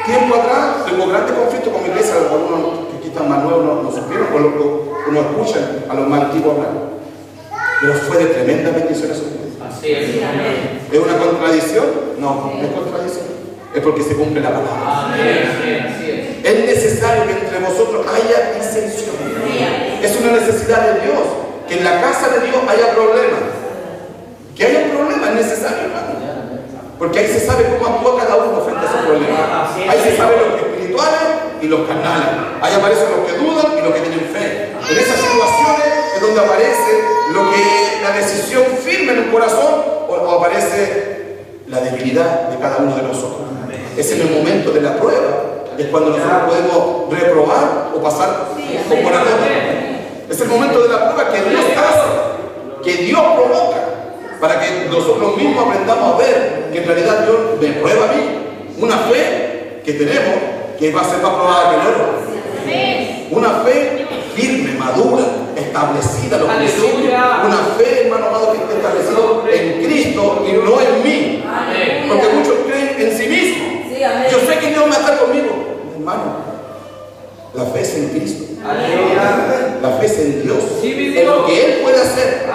tiempo atrás tuvo grandes conflictos con mi iglesia. Algunos que aquí están más nuevos no supieron o no escuchan a los más antiguos hablar, pero fue de tremenda bendición a su iglesia. Así es. ¿Es una contradicción? No, no es contradicción, es porque se cumple la palabra. Amén. Es necesario que entre vosotros haya disensión. Es una necesidad de Dios que en la casa de Dios haya problemas. Que haya problemas es necesario, hermano. Porque ahí se sabe cómo actúa cada uno frente a esos problemas. Ahí se sabe los espirituales y los carnales. Ahí aparecen los que dudan y los que tienen fe. En esas situaciones es donde aparece lo que la decisión firme en el corazón o aparece la debilidad de cada uno de nosotros. Es en el momento de la prueba. Es cuando nosotros podemos reprobar o pasar por adelante. Es el momento de la prueba que Dios hace, que Dios provoca, para que nosotros mismos aprendamos a ver que en realidad Dios me prueba a mí una fe que tenemos que va a ser más probada que el oro. Una fe firme, madura, establecida en los principios. Una fe, hermano amado, que esté establecida en Cristo y no en mí. Porque muchos creen en sí mismos. Yo sé que Dios va a estar conmigo. Hermano, la fe es en Cristo. La fe es en Dios, en lo que Él puede hacer.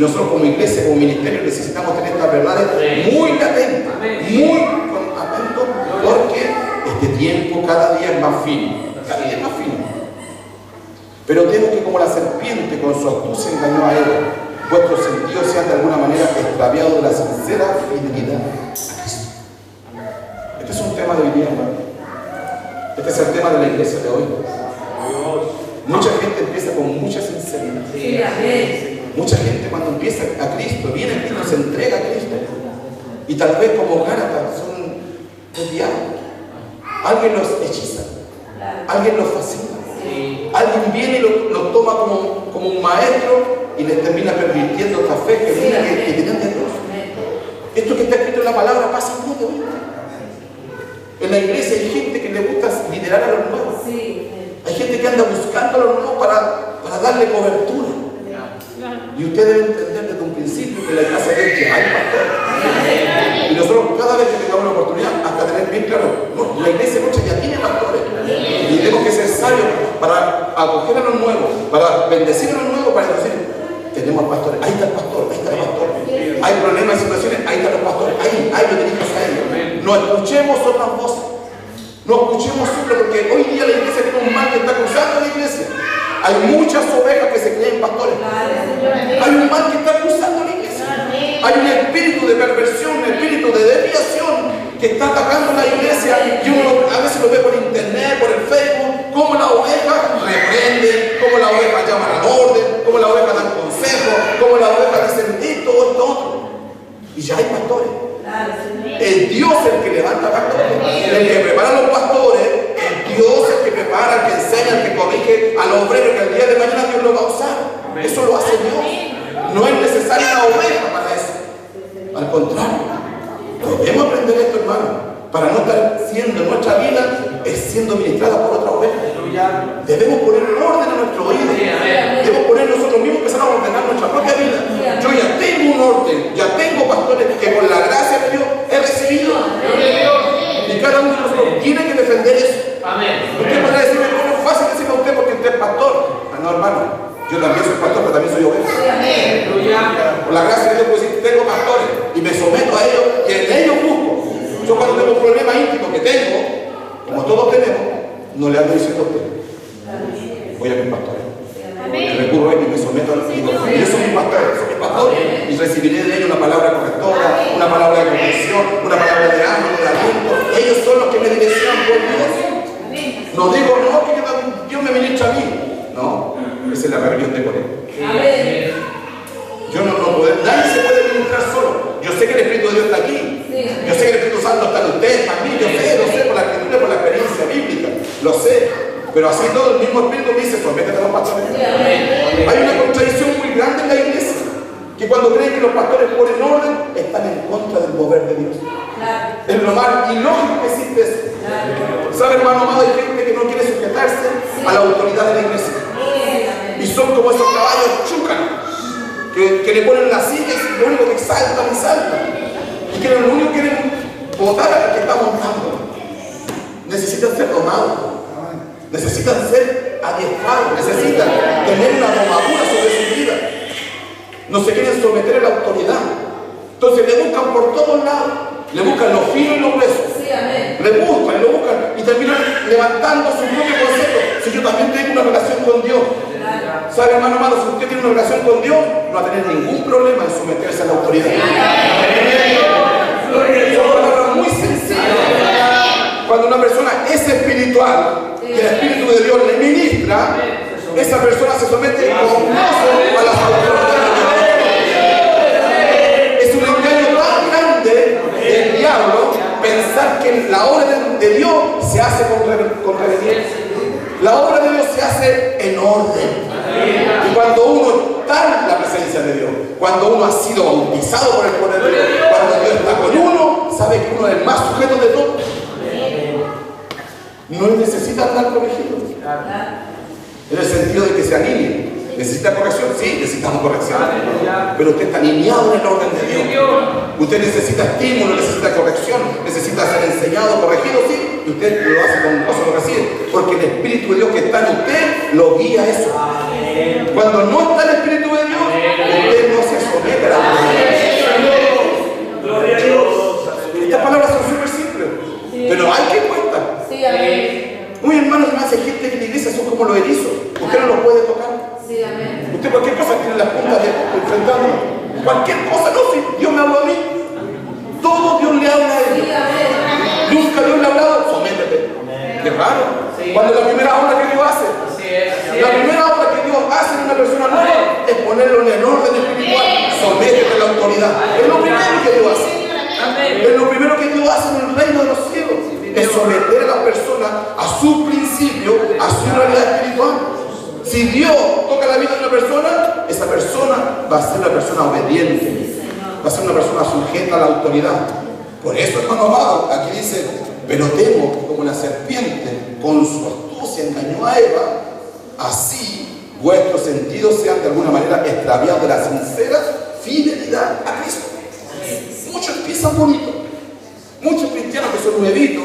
nosotros como iglesia, como ministerio, necesitamos tener estas verdades muy latentes, muy atentos, porque este tiempo cada día es más fino. Cada día es más fino. Pero temo que como la serpiente con su astucia engañó a Eva, vuestros sentidos sean de alguna manera extraviados de la sincera fidelidad a Cristo. Este es un tema de hoy día, hermano. Este es el tema de la iglesia de hoy. Mucha gente empieza con mucha sinceridad. Mucha gente cuando empieza a Cristo, viene a Cristo, se entrega a Cristo. Y tal vez como Gálatas son desviados. Alguien los hechiza. Alguien los fascina. Alguien viene y lo toma como un maestro y les termina permitiendo esta fe que tienen de Dios. Esto que está escrito en la palabra pasa en de hoy. En la iglesia hay gente que le gusta liderar a los nuevos. Hay gente que anda buscando a los nuevos para darle cobertura. Y usted debe entender desde un principio que la casa de Dios hay pastores. Y nosotros cada vez que tengamos una oportunidad, hasta tener bien claro, no, la iglesia mucha ya tiene pastores. Y tenemos que ser sabios para acoger a los nuevos, para bendecir a los nuevos, para decir, tenemos pastores, ahí está el pastor, ahí está el pastor. Hay problemas, situaciones, ahí están los pastores, ahí lo tenemos a ellos. No escuchemos otras voces. No escuchemos siempre, porque hoy día la iglesia tiene un mal que está cruzando la iglesia. Hay muchas ovejas que se creen pastores. Hay un mal que está cruzando la iglesia. Hay un espíritu de perversión, un espíritu de desviación que está atacando la iglesia. Y uno a veces lo ve por internet, por el Facebook, cómo la oveja reprende, cómo la oveja llama al orden, cómo la oveja da consejos, cómo la oveja dice esto o esto otro. Y ya hay pastores. Es Dios el que levanta pastores, el que prepara a los pastores, es Dios el que prepara, el que enseña, el que corrige al obrero, que el día de mañana Dios lo va a usar. Eso lo hace Dios. No es necesaria una oveja para eso. Al contrario, debemos aprender esto, hermano, para no estar siendo nuestra vida siendo ministrada por otra oveja. Debemos poner orden a nuestro oído. Debemos poner nosotros mismos, empezar a ordenar nuestra propia vida. Yo ya tengo un orden, ya tengo pastores que por la gracia de Dios he recibido. Y cada uno de nosotros tiene que defender eso. Usted podrá decirme, bueno, es fácil decirme a usted porque usted es pastor. No, hermano, yo también soy pastor, pero también soy oveja. Por la gracia de Dios puedo decir, tengo pastores y me someto a ellos y en ellos busco. Yo cuando tengo un problema íntimo que tengo, como todos tenemos, no le ando diciendo a usted, voy a mis pastores. Me recurro a ellos y me someto a los hijos. Ellos son mis pastores, y recibiré de ellos una palabra correctora, una palabra de corrección, una palabra de ánimo, de aliento. Ellos son los que me direccionan por Dios. No digo, no, que Dios me ministra a mí. No, esa es la rebelión de Coré. Yo no puedo, nadie se puede ministrar solo. Yo sé que el Espíritu de Dios está aquí. Yo sé que el Espíritu Santo está en ustedes también. Yo sé, lo sé por la escritura, por la experiencia bíblica. Lo sé. Pero así todo el mismo Espíritu me dice, sométete a los pastores. Hay una contradicción muy grande en la iglesia. Que cuando creen que los pastores ponen orden, están en contra del mover de Dios. Es lo más ilógico que existe eso. ¿Sabe, hermano amado? Hay gente que no quiere sujetarse a la autoridad de la iglesia. Y son como esos caballos chúcaros. Que le ponen las sillas y lo único que saltan y saltan. Y que lo único que quieren botar al que está montando. Necesitan ser domados. Necesitan ser adiestrados. Necesitan tener una domadura sobre su vida. No se quieren someter a la autoridad. Entonces le buscan por todos lados. Le buscan los finos y los gruesos. Le buscan y lo buscan. Y terminan levantando su propio concepto. Si yo también tengo una relación con Dios. ¿Sabe, hermano amado? Si usted tiene una relación con Dios, no va a tener ningún problema en someterse a la autoridad. Son palabras muy sencillas. Cuando una persona es espiritual y el Espíritu de Dios le ministra, esa persona se somete con gozo a las autoridades. Es un engaño tan grande del diablo pensar que la obra de Dios se hace con reverencia. La obra de Dios se hace en orden. Y cuando uno está en la presencia de Dios, cuando uno ha sido bautizado por el poder de Dios, cuando Dios está con uno, sabe que uno es el más sujeto de todos. No necesita estar corregido. En el sentido de que se alinee. ¿Necesita corrección? Sí, necesitamos corrección. Pero usted está alineado en el orden de Dios. Usted necesita estímulo, necesita corrección, necesita ser enseñado, corregido, sí. Y usted lo hace con gozo, lo recibe. Porque el Espíritu de Dios que está en usted lo guía a eso. Cuando no está el Espíritu de Dios, usted no se somete. la autoridad. Gloria a Dios. Estas palabras son súper simples, pero hay que cuentan. Sí, amén. Muy hermanos, me hace gente que en la iglesia son como los erizos. Usted no los puede tocar. Sí, amén. Usted cualquier cosa tiene las puntas de enfrentándolo. Cualquier cosa, no, si Dios me habló a mí. Todo Dios le habla a él. Sí, amén. Nunca Dios le ha hablado, sométete. Qué raro. Cuando la primera obra que Dios hace, la primera obra que Dios hace en una persona nueva es ponerlo en el orden espiritual. Sométete a la autoridad. Es lo primero que Dios hace. Es lo primero que Dios hace en el reino de los cielos. Es someter a la persona a su principio, a su realidad espiritual. Si Dios toca la vida de una persona, esa persona va a ser una persona obediente, va a ser una persona sujeta a la autoridad. Por eso, hermano amado, aquí dice, pero temo que como la serpiente con su astucia engañó a Eva, así vuestros sentidos sean de alguna manera extraviados de la sincera fidelidad a Cristo. Muchos empiezan bonito, muchos cristianos que son nuevitos,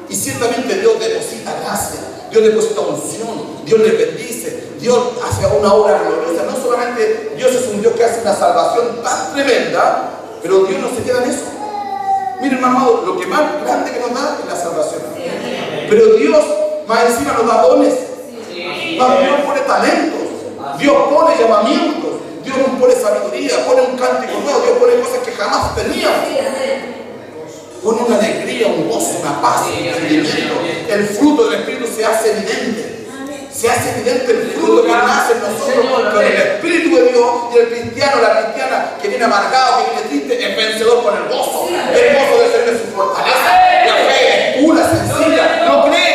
y ciertamente Dios deposita gracia, Dios deposita unción, Dios les bendice, Dios hace una obra gloriosa. No solamente Dios es un Dios que hace una salvación tan tremenda, pero Dios no se queda en eso. Miren, hermano amado, lo que más grande que nos da es la salvación. Pero Dios más encima nos da dones. Dios pone talentos, Dios pone llamamientos, Dios nos pone sabiduría, pone un cántico nuevo, Dios pone cosas que jamás teníamos. Pone una alegría, un gozo, una paz, un entendimiento. El fruto del Espíritu se hace evidente. Se hace evidente el fruto que nace en nosotros con el Espíritu de Dios. Y el cristiano, la cristiana que viene amargado, que viene triste, es vencedor con el gozo. El gozo de ser de su fortaleza. La fe es pura, sencilla. No cree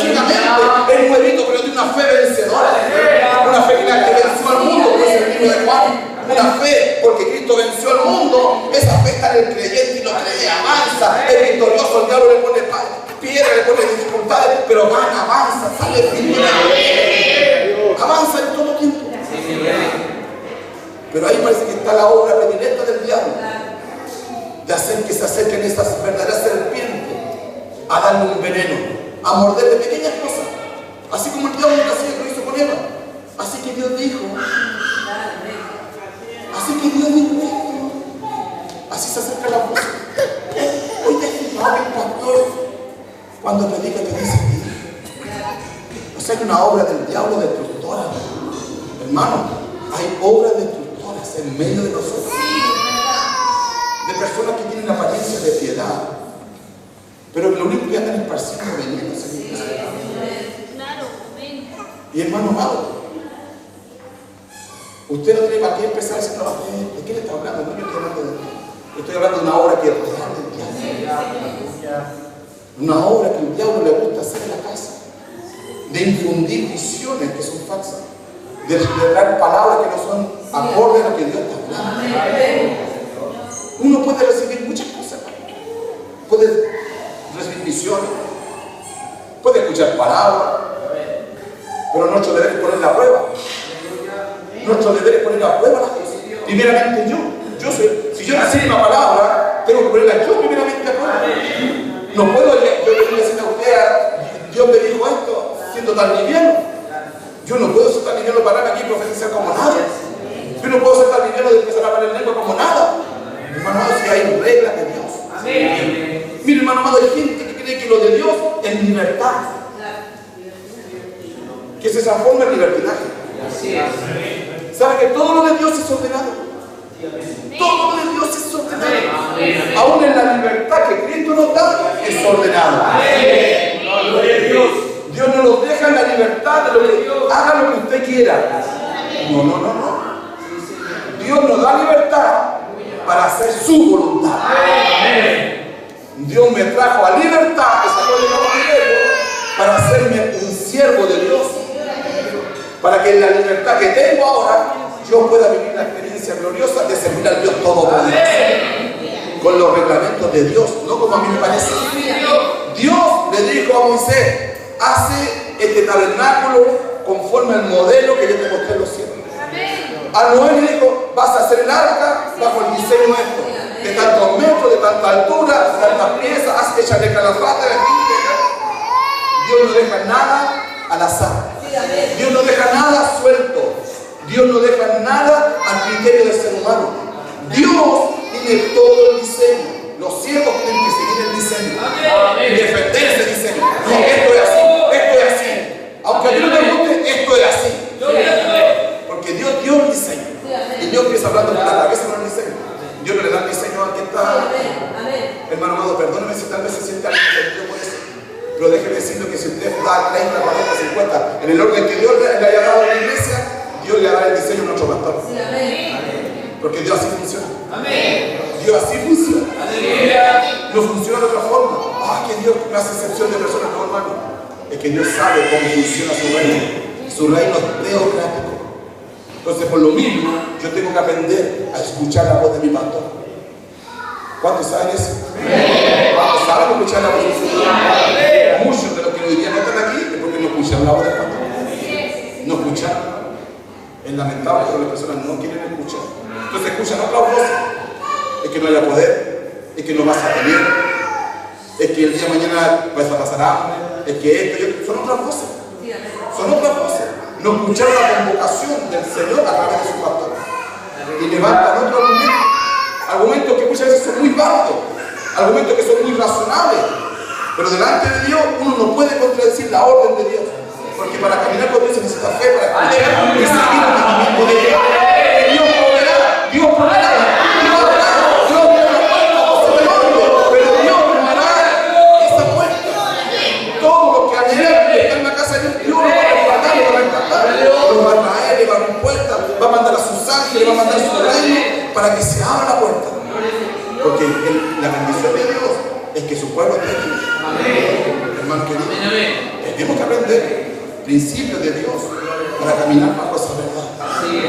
ciegamente. Es nuevito, pero tiene una fe vencedora. Una fe que venció al mundo, como es el libro de Juan. Una fe, porque Cristo venció al mundo. Esa fe está en el creyente y lo cree, avanza, es victorioso. El diablo le pone piedra, le pone dificultades, pero gana, avanza, sale primero. Avanza en todo tiempo. Pero ahí parece que está la obra predilecta del diablo, de hacer que se acerquen estas verdaderas serpientes a darle un veneno, a morderle pequeñas cosas, así como el diablo lo hizo con Eva. Así que Dios dijo, así se acerca la voz. Hoy te fijaba el pastor cuando predica te dice, o sea, hay una obra del diablo destructora. Hermano, hay obras destructoras en medio de nosotros, de personas que tienen apariencia de piedad, pero lo único que andan esparciendo veneno. Y hermano amado, usted no tiene para qué empezar ese trabajo. ¿De qué le está hablando? No le estoy hablando de mí. Estoy hablando de una obra que es real del diablo. Una obra que el diablo le gusta hacer en la casa. De infundir visiones que son falsas. De traer palabras que no son acordes a lo que Dios está hablando. Uno puede recibir muchas cosas. Puede recibir visiones. Puede escuchar palabras. Pero nuestro deber es poner la prueba. Nuestro deber es poner a prueba las cosas. Primeramente si yo nací en una palabra, tengo que ponerla yo primeramente a prueba. No puedo yo decirle a usted, Dios me dijo esto, siendo tan liviano. Yo no puedo ser tan liviano para pararme aquí y profetizar como nada. Yo no puedo ser tan liviano de empezar a hablar en lengua como nada. Hermano amado, si hay reglas de Dios. Mire, hermano amado, hay gente que cree que lo de Dios es libertad. Que se transforma en libertinaje. ¿Sabe que todo lo de Dios es ordenado? Todo lo de Dios es ordenado. Aún en la libertad que Cristo nos da, es ordenado. Dios no nos deja en la libertad de lo que haga lo que usted quiera. No. Dios nos da libertad para hacer su voluntad. Dios me trajo a libertad, para hacerme un siervo de Dios. Para que en la libertad que tengo ahora, yo pueda vivir la experiencia gloriosa de servir al Dios Todopoderoso. Con los reglamentos de Dios, no como a mí me parece. Dios le dijo a Moisés, hace este tabernáculo conforme al modelo que yo te mostré en los cielos. A Noé le dijo, vas a hacer el arca bajo el diseño esto, de tantos metros, de tanta altura, de tantas piezas, échale calafate. Dios no deja nada al azar. Dios no deja nada suelto. Dios no deja nada al criterio del ser humano. Dios tiene todo el diseño. Los siervos tienen que seguir el diseño y defender ese diseño. No, esto es así, esto es así. Aunque a ti no te guste, esto es así. Porque Dios dio el diseño. Y Dios empieza hablando con la cabeza, no el diseño. Dios no le da el diseño al que está. Hermano amado, perdóneme si tal vez se siente algo por eso. Pero déjeme decirle que si usted da 30, 40, 50, en el orden que Dios le haya dado a la iglesia, Dios le dará el diseño a nuestro pastor. Porque Dios así funciona. Dios así funciona. No funciona de otra forma. Que Dios no hace excepción de personas, no, hermano. Es que Dios sabe cómo funciona su reino. Su reino es teocrático. Entonces, por lo mismo, yo tengo que aprender a escuchar la voz de mi pastor. ¿Cuántos saben eso? ¿Cuántos saben escuchar la voz de mi pastor? Muchos de los que hoy día no están aquí es porque no escuchan la voz del pastor. No escuchan. Es lamentable que las personas no quieren escuchar. Entonces escuchan otras voces. Es que no haya poder, es que no vas a tener, es que el día de mañana vas a pasar hambre, es que esto, son otras voces. Son otras voces. No escucharon la convocación del Señor a través de su pastor. Y levantan otros argumentos. Argumentos que muchas veces son muy válidos, argumentos que son muy razonables. Pero delante de Dios uno no puede contradecir la orden de Dios. Porque para caminar con Dios se necesita fe, para escuchar y seguir el mandamiento de Dios. Dios proveerá, Dios proveerá. Va a mandar a sus ángeles, va a mandar a su reino para que se abra la puerta. Porque la bendición de Dios es que su pueblo esté aquí. Hermano querido, tenemos que aprender principios de Dios para caminar bajo esa verdad.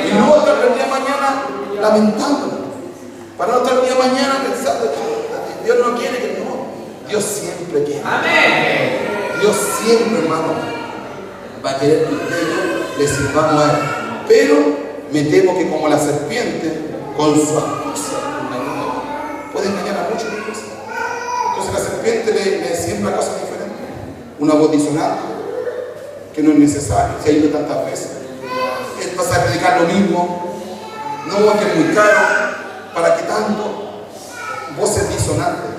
Y no estar el día de mañana lamentándonos. Para no estar el día de mañana pensando que Dios no quiere que no. Dios siempre quiere. Dios siempre, hermano, va a querer que usted le sirvamos a Él. Pero me temo que como la serpiente, con su astucia, puede engañar a muchos. Entonces la serpiente le siembra cosas diferentes. Una voz disonante, que no es necesario, se ha ido tantas veces. Él pasa a predicar lo mismo. No, que es muy caro, ¿para qué tanto? Voces disonantes.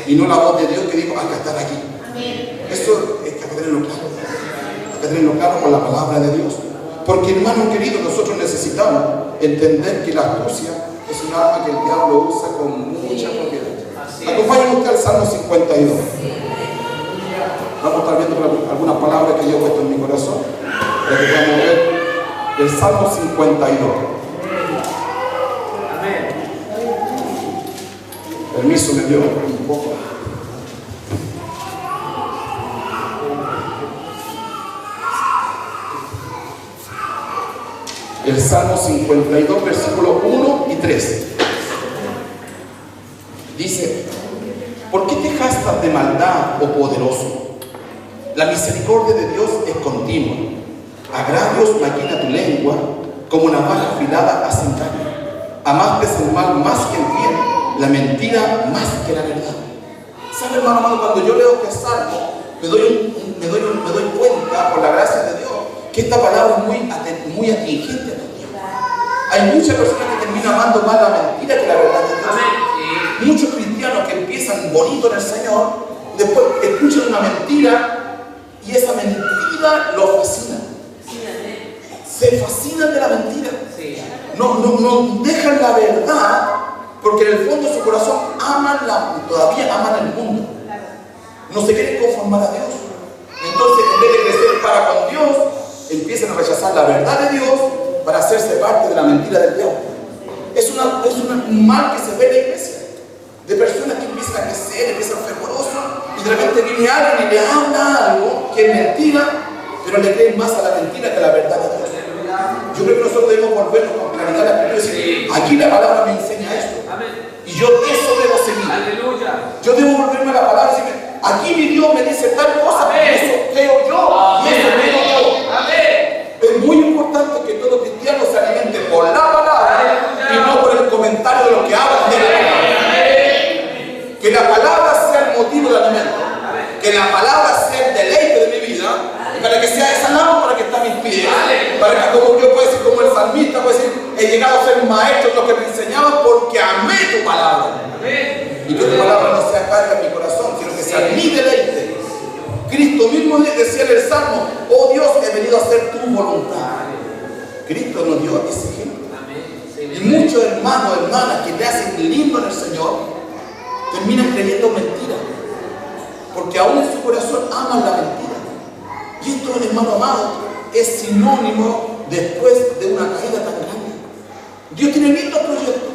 Y no la voz de Dios que dijo, hay que estar aquí. Eso es que hay que tenerlo claro. Hay que tenerlo claro con la palabra de Dios. Porque, hermano querido, nosotros necesitamos entender que la astucia es un arma que el diablo usa con mucha propiedad. Acompáñenme usted al Salmo 52. Vamos a estar viendo algunas palabras que yo he puesto en mi corazón para que podamos ver el Salmo 52. Permiso me dio un poco. El Salmo 52, versículos 1 y 3. Dice: ¿por qué te jactas de maldad, oh poderoso? La misericordia de Dios es continua. Agravios maquina tu lengua, como navaja afilada hacen daño. Amaste el mal más que el bien, la mentira más que la verdad. ¿Sabe, hermano amado? Cuando yo leo este salmo, me doy cuenta, por la gracia de Dios, que esta palabra es muy atingente a Dios. Hay muchas personas que terminan amando más la mentira que la verdad de Dios. Muchos cristianos que empiezan bonito en el Señor, después escuchan una mentira y esa mentira los fascina. Se fascinan de la mentira. No dejan la verdad, porque en el fondo de su corazón todavía aman el mundo. No se quieren conformar a Dios. Entonces, en vez de crecer para con Dios, empiezan a rechazar la verdad de Dios para hacerse parte de la mentira del diablo. Es un mal que se ve en la iglesia, de personas que empiezan a crecer, empiezan fervorosos, y de repente viene alguien y le habla algo que es mentira, pero le creen más a la mentira que a la verdad de Dios. Yo creo que nosotros debemos volvernos con claridad a la Biblia y decir, aquí la palabra me enseña esto, y yo eso debo seguir. Yo debo volverme a la palabra y decir, aquí mi Dios me dice tal cosa, eso creo yo, y eso creo yo. Es muy importante que todo cristiano se alimente por la palabra y no por el comentario de lo que hablan de la palabra. Que la palabra sea el motivo de alimento, que la palabra sea el deleite de mi vida, para que sea esa lámpara que está a mis pies, para que, como yo puedo decir, como el salmista puede decir, he llegado a ser maestro en lo que me enseñabas porque amé tu palabra. Y que tu palabra no sea carga en mi corazón, sino que sea mi deleite. Cristo mismo decía en el Salmo: oh Dios, he venido a hacer tu voluntad. Cristo nos dio ese ejemplo. Y muchos hermanos, hermanas que te hacen lindo en el Señor, terminan creyendo mentiras, porque aún en su corazón aman la mentira. Y esto, hermano amado, es sinónimo después de una caída tan grande. Dios tiene lindos proyectos.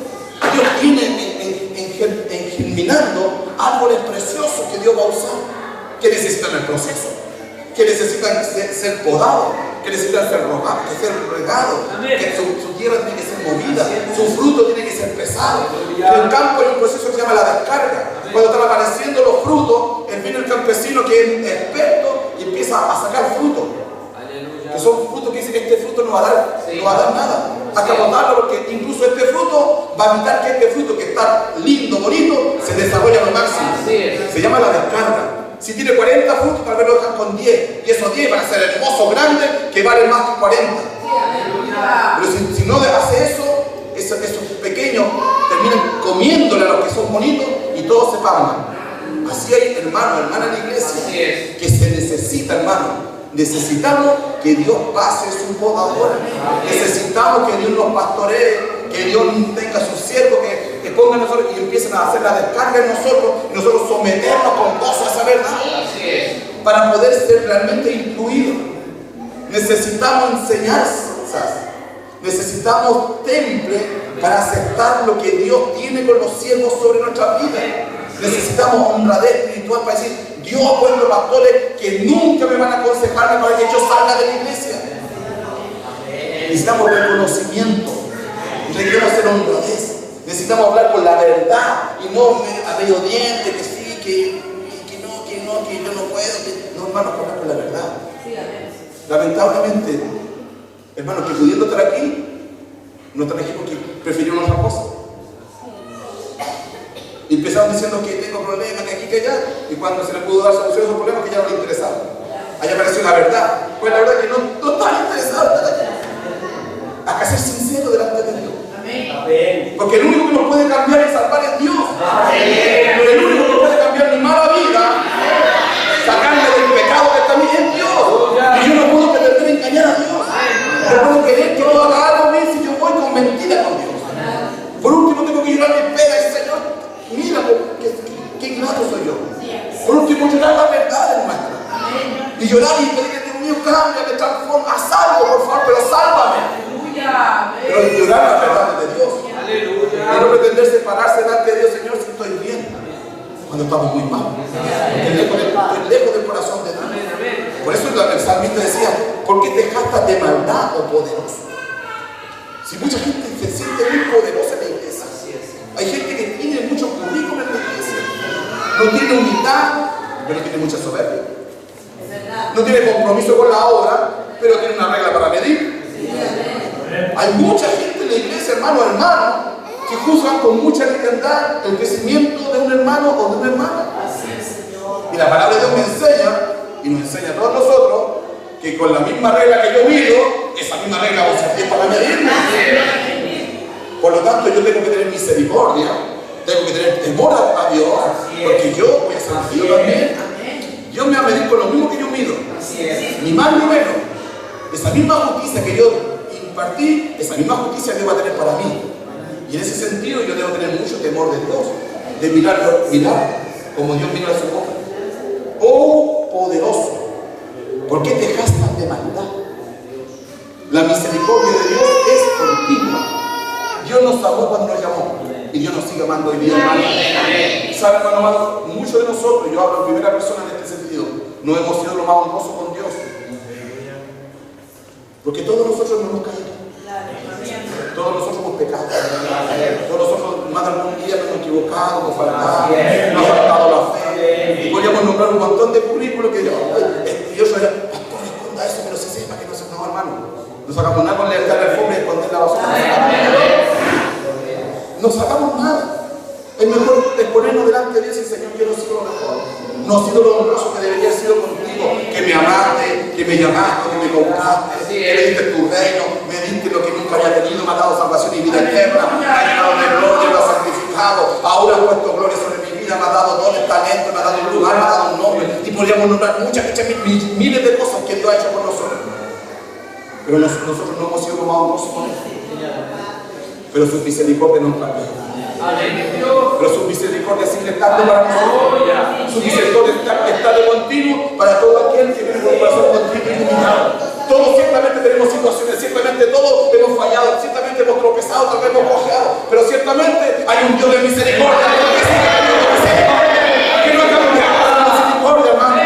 Dios tiene germinando árboles preciosos que Dios va a usar, que necesitan el proceso, que necesitan ser podados, que necesitan ser regados, que su tierra tiene que ser movida, su fruto tiene que ser pesado. En el campo hay un proceso que se llama la descarga. Cuando están apareciendo los frutos, viene el campesino que es experto y empieza a sacar frutos. Que son frutos que dicen: este fruto no va a dar nada. Hasta botarlo, porque incluso este fruto va a evitar que este fruto, que está lindo, bonito, se desarrolle a lo máximo. Se llama la descarga. Si tiene 40 frutos, tal vez lo dejan con 10. Y esos 10 van a ser hermosos, grandes, que valen más que 40. Pero si no hace eso, esos pequeños terminan comiéndole a los que son bonitos y todos se pagan. Así hay, hermano, hermana en la iglesia, que se necesita, hermano. Necesitamos que Dios pase su podadora. Necesitamos que Dios nos pastoree, que Dios tenga sus siervos, que pongan nosotros y empiecen a hacer la descarga en nosotros, y nosotros someternos con gozo a esa verdad, para poder ser realmente incluidos. Necesitamos enseñanzas, necesitamos temple para aceptar lo que Dios tiene con los siervos sobre nuestra vida. Necesitamos honradez espiritual para decir: Dios ha puesto pastores que nunca me van a aconsejarme para que yo salga de la iglesia. Necesitamos reconocimiento, requerimos ser honradez. Necesitamos hablar con la verdad y no a medio diente, que sí, que yo no puedo. No, hermanos, hablar con la verdad. Lamentablemente, hermanos, que pudiendo estar aquí, no están aquí porque prefirieron otra cosa. Y empezaron diciendo que tengo problemas, que aquí, que allá, y cuando se les pudo dar solución a esos problemas, que ya no les interesaba. Allá apareció la verdad. Pues la verdad que no están interesados. Hay que ser sincero delante de Dios. Amén. Porque el único que nos puede cambiar y salvar es Dios. Amén. El único que puede cambiar mi mala vida, sacarme del pecado que está en mí, es Dios. Y yo no puedo pretender engañar a Dios. No puedo querer que no haga algo bien si yo voy con mentira con Dios. Por último, tengo que llorar mi pena y decir: Señor, mira qué ingrato soy yo. Por último, llorar la verdad, hermano. Y llorar y pedir que Dios mío cambie, me transforme, haz algo, por favor, pero sálvame. Pero llorar la verdad de Dios. Y no pretender separarse delante de Dios: Señor, si estoy bien, cuando estamos muy mal. Estoy lejos del corazón de Dios. Por eso el salmista decía: ¿por qué te jactas de maldad, oh poderoso? Si mucha gente se siente muy poderosa en la iglesia. Hay gente que tiene mucho currículum en la iglesia. No tiene humildad, pero tiene mucha soberbia. No tiene compromiso con la obra, pero tiene una regla para medir. Hay mucha gente en la iglesia, hermano, que juzgan con mucha liviandad el crecimiento de un hermano o de una hermana. Y la palabra de Dios me enseña, y nos enseña a todos nosotros, que con la misma regla que yo mido, esa misma regla va a servir para medirme. Por lo tanto, yo tengo que tener misericordia, tengo que tener temor a Dios, porque yo voy a ser medido también. Dios me va a medir con lo mismo que yo mido, ni más ni menos. Esa misma justicia que yo impartí, esa misma justicia Dios va a tener para mí. Y en ese sentido yo debo tener mucho temor de Dios, de mirar como Dios mira a su boca. Oh poderoso, ¿por qué te jactas de maldad? La misericordia de Dios es continua. Dios nos amó cuando nos llamó, y Dios nos sigue amando hoy día, hermano. ¿Saben, hermano amado? Muchos de nosotros, yo hablo en primera persona en este sentido, no hemos sido lo más honrosos con Dios. Porque todos nosotros no hemos caído. Todos nosotros hemos pecado. Todos nosotros más de algún día nos hemos equivocado, nos faltado, nos ha faltado la fe. Y podríamos nombrar un montón de currículos que yo soy pastor, esconda eso, pero se sepa que no se no, hermano. No sacamos nada con levantar el alfombra y esconder la basura. No sacamos nada. Es mejor exponernos delante de Dios y Señor, yo no he sido lo mejor. No he sido lo honroso que debería haber sido contigo, que me amaste, que me llamaste, que me compraste, que me diste tu reino, me diste lo que nunca había tenido, me has dado salvación y vida eterna, me has llenado de gloria, lo has sacrificado, ahora has puesto gloria sobre mi vida, me has dado dones, talento, me has dado un lugar, me has dado un nombre, y podríamos nombrar muchas, miles de cosas que Dios ha hecho por nosotros. Pero nosotros no hemos sido más honrosos con Él. Pero su misericordia no cambia. Pero su misericordia sigue estando para nosotros. Su misericordia está de continuo para todo aquel que viene con un corazón contrito y humillado. Todos ciertamente tenemos situaciones, ciertamente todos hemos fallado, ciertamente hemos tropezado, tal vez hemos cojeado, pero ciertamente hay un Dios de misericordia que no ha cambiado la misericordia, hermano.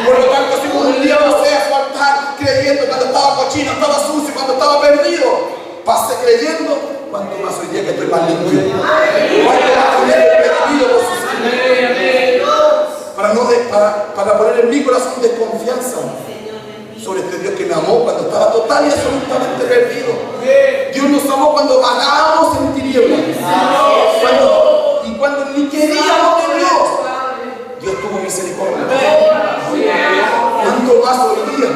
Por lo tanto, si por un día pasé a faltar creyendo cuando estaba cochino, estaba sucio, cuando estaba perdido, pasé creyendo, cuanto más hoy día que estoy más limpio, cuanto más hoy día que he redimido por su sangre, para poner en mi corazón desconfianza sobre este Dios que me amó cuando estaba total y absolutamente perdido. Dios nos amó cuando vagábamos en tinieblas, y cuando ni queríamos de Dios, Dios tuvo misericordia. ¿Cuánto más hoy día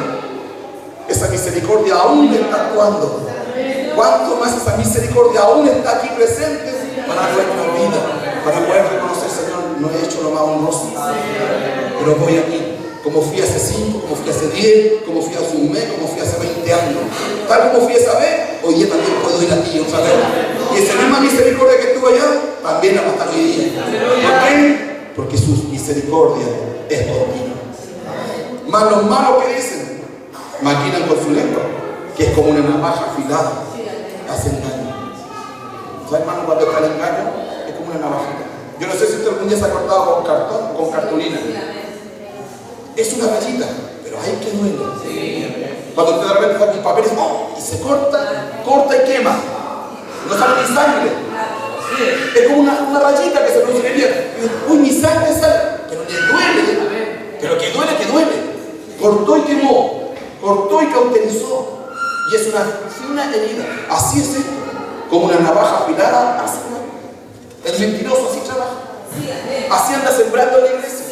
esa misericordia aún está actuando? ¿Cuánto más esa misericordia aún está aquí presente para nuestra vida? Para poder reconocer, Señor, no he hecho lo más honroso, pero voy aquí, como fui hace 5, como fui hace 10, como fui hace un mes, como fui hace 20 años. Tal como fui esa vez, hoy día también puedo ir a ti otra vez. Y esa misma misericordia que estuvo allá, también la va a estar hoy día. ¿Por qué? Porque su misericordia es continua. Más los malos que dicen, maquinan con su lengua, que es como una navaja afilada, hacen daño. ¿Sabes, hermano, cuando está el engaño? Es como una navajita. Yo no sé si usted algún día se ha cortado con cartón, con cartulina. Es una rayita, pero hay que duele. Cuando usted de repente saca mis papeles, y se corta y quema. No sale ni sangre. Es como una rayita que se produciría. Uy, mi sangre sale. Pero le duele. Pero que duele. Cortó y quemó. Cortó y cauterizó. Y es una herida. Así es esto. Como una navaja afilada, así va. El mentiroso así trabaja. Así anda sembrando la iglesia.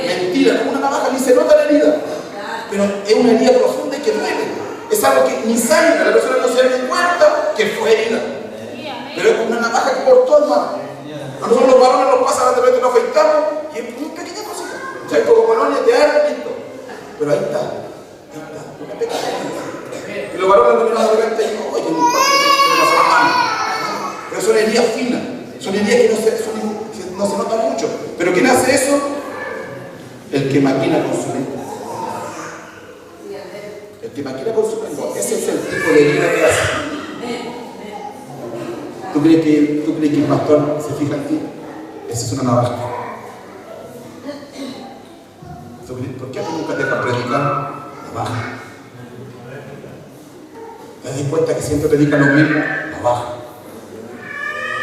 Mentira, como una navaja, ni se nota la herida. Pero es una herida profunda y que duele. Es algo que ni sangra, la persona no se da cuenta que fue herida. Pero es como una navaja que cortó, hermano. A nosotros los varones nos pasan de repente, nos afeitamos y es una pequeña cosita. O sea, como colonia de arde, listo. Pero ahí está, una pequeña herida. Y los varones nos miran de repente y dicen, oye, no importa que nos hermanos. Pero son heridas finas, son heridas que no se notan mucho. Pero ¿quién hace eso? El que maquina con su lengua. El que maquina con su lengua. Ese es el tipo de herida que hace. ¿Tú crees que el pastor se fija en ti? Esa es una navaja. ¿Por qué a ti nunca te dejan predicar? Navaja. ¿Te das cuenta que siempre predican lo mismo? Navaja.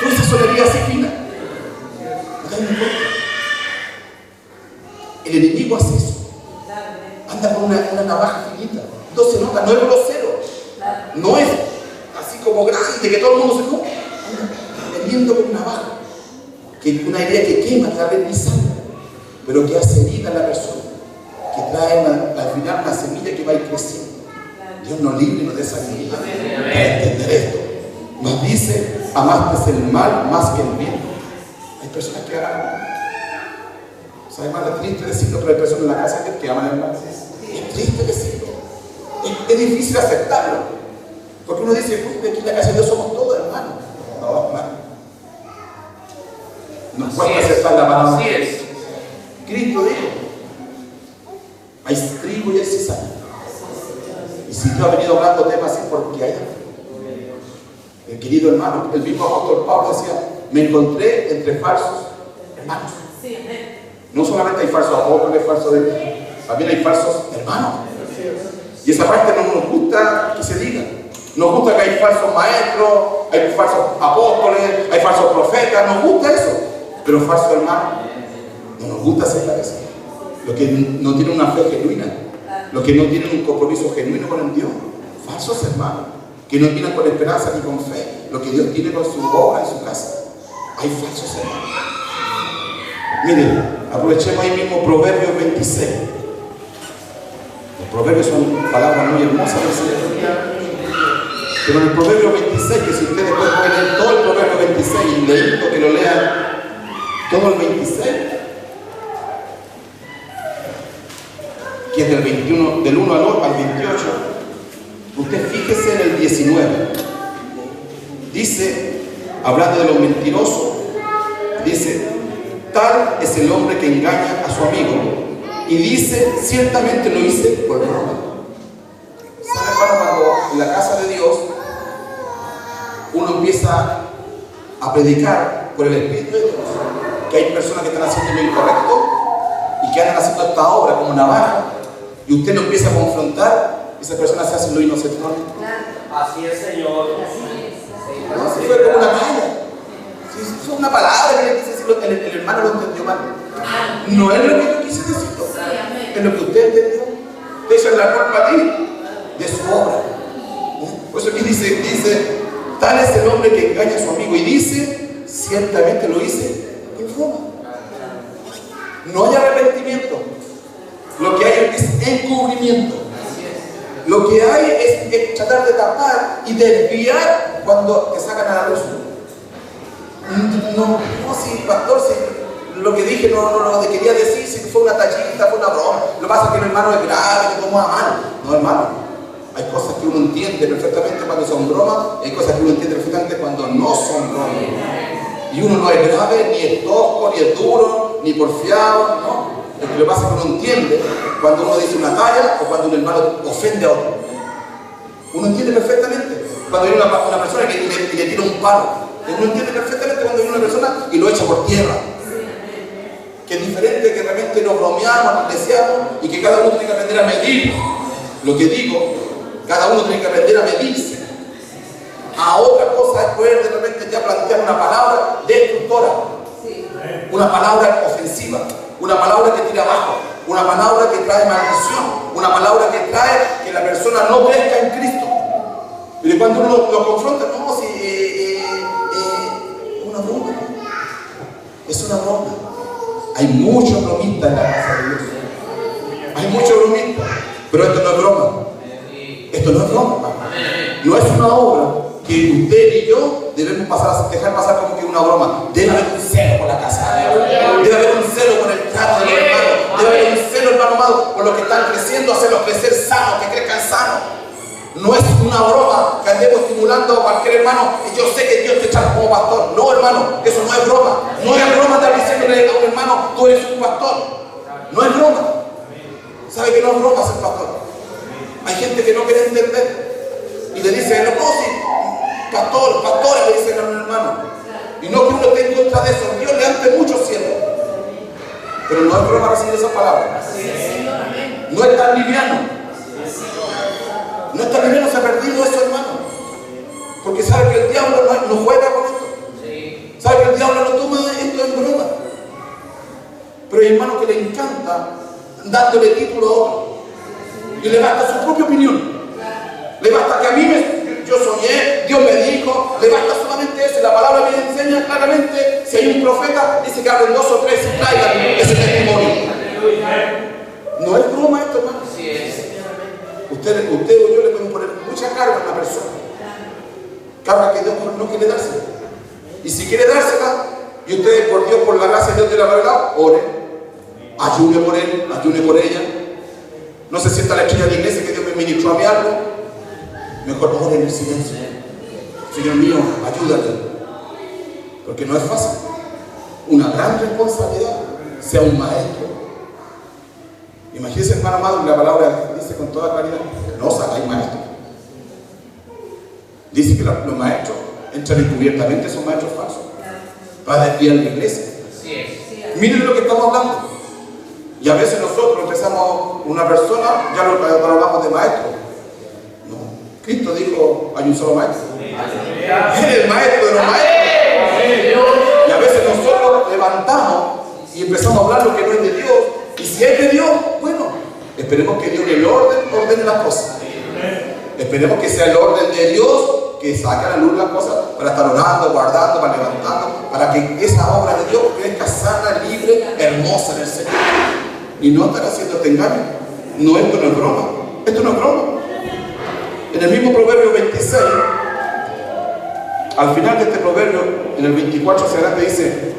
Todas esas son heridas así finas. ¿No te das cuenta? El enemigo hace eso. Anda con una navaja finita. No se nota, no es grosero. No es así como grande, que todo el mundo se nota. Anda heriendo con una navaja. Que una herida que quema, que da sangre, pero que hace herida a la persona. Que trae al final una semilla que va a ir creciendo. Dios nos libre y nos dé sabiduría para entender esto. Nos dice, amaste el mal más que el bien. Hay personas que aman. ¿Sabes, hermano? Es triste decirlo, pero hay personas en la casa que aman el mal. Es triste decirlo. Es difícil aceptarlo. Porque uno dice, pues aquí en la casa de Dios somos todos hermanos. No, hermano. Nos cuesta aceptar la palabra. Así es. Cristo dijo, hay trigo y hay cizaña. Y si Dios ha venido hablando temas así, porque hay. Querido hermano, el mismo apóstol Pablo decía, me encontré entre falsos hermanos. No solamente hay falsos apóstoles, también hay falsos hermanos. Y esa parte no nos gusta que se diga. Nos gusta que hay falsos maestros, hay falsos apóstoles, hay falsos profetas, nos gusta eso. Pero falsos hermanos, no nos gusta aceptar eso. Los que no tienen una fe genuina, los que no tienen un compromiso genuino con el Dios, falsos hermanos, que no tienen con esperanza ni con fe lo que Dios tiene con su obra en su casa. Hay falsos hermanos. Miren, aprovechemos ahí mismo Proverbios 26. Los proverbios son palabras muy hermosas del Señor. Pero en el Proverbio 26, que si ustedes después pueden leer todo el Proverbio 26, y le invito que lo lean todo el 26, que es del 1 al 28, usted fíjese en el 19. Dice, hablando de los mentirosos, dice, tal es el hombre que engaña a su amigo y dice, ciertamente lo hice por broma. ¿Sabe, hermano, cuando en la casa de Dios uno empieza a predicar por el Espíritu de Dios que hay personas que están haciendo lo incorrecto y que andan haciendo esta obra como navaja, y usted lo empieza a confrontar, y esa persona se hace lo inocente? Así es, Señor. No, se fue como una caña. Si fue una palabra que le quise decir, el hermano lo entendió mal. No es lo que yo quise decir, es lo que usted entendió. Te echan la culpa a ti de su obra. Por eso aquí dice, tal es el hombre que engaña a su amigo y dice, ciertamente lo hice en forma. No hay arrepentimiento. Lo que hay es encubrimiento. Lo que hay es tratar de tapar y desviar cuando te sacan a la luz. No, sí, pastor, sí, lo que dije no lo que quería decir, si fue una tachita, fue una broma. Lo que pasa es que el hermano es grave, que tomó a mano. No, hermano, hay cosas que uno entiende perfectamente cuando son bromas, y hay cosas que uno entiende perfectamente cuando no son bromas. Y uno no es grave, ni es tosco, ni es duro, ni porfiado, no. Lo que pasa es que uno entiende cuando uno dice una talla o cuando un hermano ofende a otro. Uno entiende perfectamente cuando hay una persona que le tira un palo. Uno entiende perfectamente cuando hay una persona y lo echa por tierra. Que es diferente, que realmente nos bromeamos, nos deseamos, y que cada uno tiene que aprender a medir lo que digo. Cada uno tiene que aprender a medirse. A otra cosa es poder de repente ya plantear una palabra destructora, una palabra ofensiva, una palabra que tira abajo, una palabra que trae maldición, una palabra que trae que la persona no crezca en Cristo. Y cuando uno lo confronta, no, si una broma, es una broma. Hay muchos bromistas en la casa de Dios, hay muchos bromistas, pero esto no es broma. Esto no es broma, no es una obra que usted y yo debemos dejar pasar como que una broma. Debe haber un celo por la casa, debe haber un celo por el trato de los hermanos, debe haber un celo, hermano amado, por los que están creciendo, hacerlos crecer sanos, que crezcan sanos. No es una broma que andemos estimulando a cualquier hermano y yo sé que Dios te echa como pastor. No, hermano, eso no es broma. No es broma estar diciéndole a un hermano, tú eres un pastor. No es broma. ¿Sabe que no es broma ser pastor? Hay gente que no quiere entender y le dice, no, sí, pastora, le dicen a un hermano. Y no que uno esté en contra de eso. Dios le ante muchos cielos. Pero no es broma recibir esas palabras. No es tan liviano. No es tan liviano, se ha perdido eso, hermano. Porque sabe que el diablo no juega con esto. Sabe que el diablo no toma esto en broma. Pero hay hermanos que le encanta dándole título a otro. Y le basta su propia opinión. Le basta que a mí yo soñé, Dios me dijo, le basta solamente eso. Y la palabra me enseña claramente, si hay un profeta, dice que hablen 2 o 3 y traigan ese testimonio. No es broma esto, hermano. Usted o yo le podemos poner mucha carga a una persona. Carga que Dios no quiere dársela. Y si quiere dársela, y usted por Dios, por la gracia de Dios de la verdad, ore. Ayune por él, ayune por ella. No se sienta la estrella de iglesia que Dios me ministró a mí algo. Mejor ore en el silencio. Señor mío, ayúdate. Porque no es fácil. Una gran responsabilidad. Sea un maestro. Imagínense, hermano amado, la palabra dice con toda claridad, no hay maestros. Dice que los maestros entran encubiertamente, son maestros falsos, para desviar la iglesia. Miren lo que estamos hablando. Y a veces nosotros empezamos, una persona, ya lo hablamos de maestro. No, Cristo dijo, hay un solo maestro. Él es el maestro de los maestros. Y a veces nosotros levantamos y empezamos a hablar lo que no es de Dios. Y si es de Dios, bueno, esperemos que Dios en el ordene las cosas. Esperemos que sea el orden de Dios que saque a la luz las cosas para estar orando, guardando, para levantando, para que esa obra de Dios crezca sana, libre, hermosa en el Señor. Y no estar haciendo este engaño. No, esto no es broma. Esto no es broma. En el mismo Proverbio 26, al final de este proverbio, en el 24 hacia adelante dice: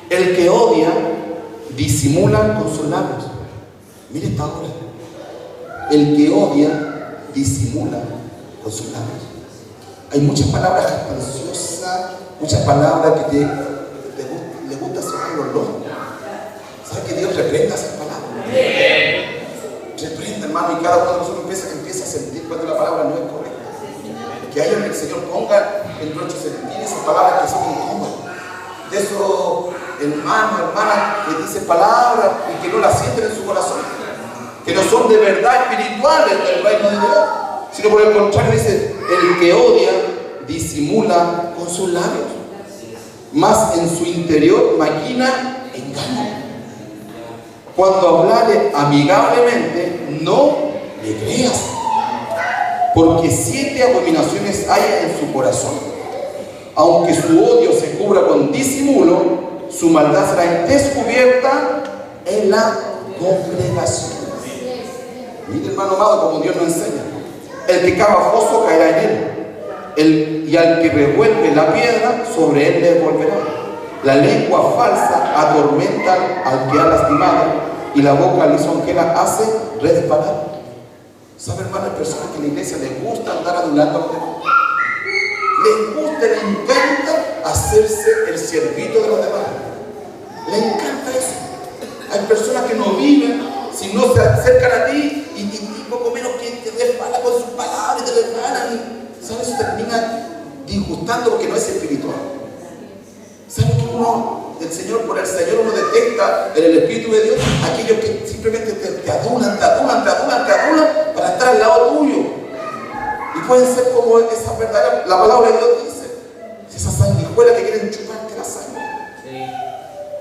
el que odia disimula con sus labios. Mire esta obra. El que odia disimula con sus labios. Hay muchas palabras jactanciosas, muchas palabras que le gusta sonar los locos. ¿Sabe que Dios reprenda esas palabras? Reprenda, hermano, y cada uno de nosotros empieza a sentir cuando la palabra no es correcta. Que haya el Señor ponga en nuestro sentir esas palabras que son incómodas. De esos hermanos, hermanas que dicen palabras y que no las sienten en su corazón, que no son de verdad espirituales del reino de Dios, sino por el contrario dice: el que odia disimula con sus labios, mas en su interior maquina engaño. Cuando hablare amigablemente, no le creas, porque 7 abominaciones hay en su corazón. Aunque su odio se cubra con disimulo, su maldad será descubierta en la congregación. Mire, hermano amado, como Dios nos enseña: el que cava foso caerá en él, y al que revuelve la piedra, sobre él le devolverá. La lengua falsa atormenta al que ha lastimado, y la boca lisonjera hace resbalar. ¿Sabe, hermano? Hay personas que en la iglesia les gusta andar adulando a los demás. Les gusta, les encanta hacerse el siervito de los demás. Les encanta eso. Hay personas que no viven si no se acercan a ti y poco menos que te resbalan con sus palabras y te resbalan. ¿Sabes? Eso termina disgustando porque no es espiritual. ¿Sabes que el Señor, por el Señor uno detecta en el Espíritu de Dios aquellos que simplemente te adulan para estar al lado tuyo? Y pueden ser como esa verdad, la palabra de Dios dice, esas sanguijuelas que quieren chuparte la sangre. Sí.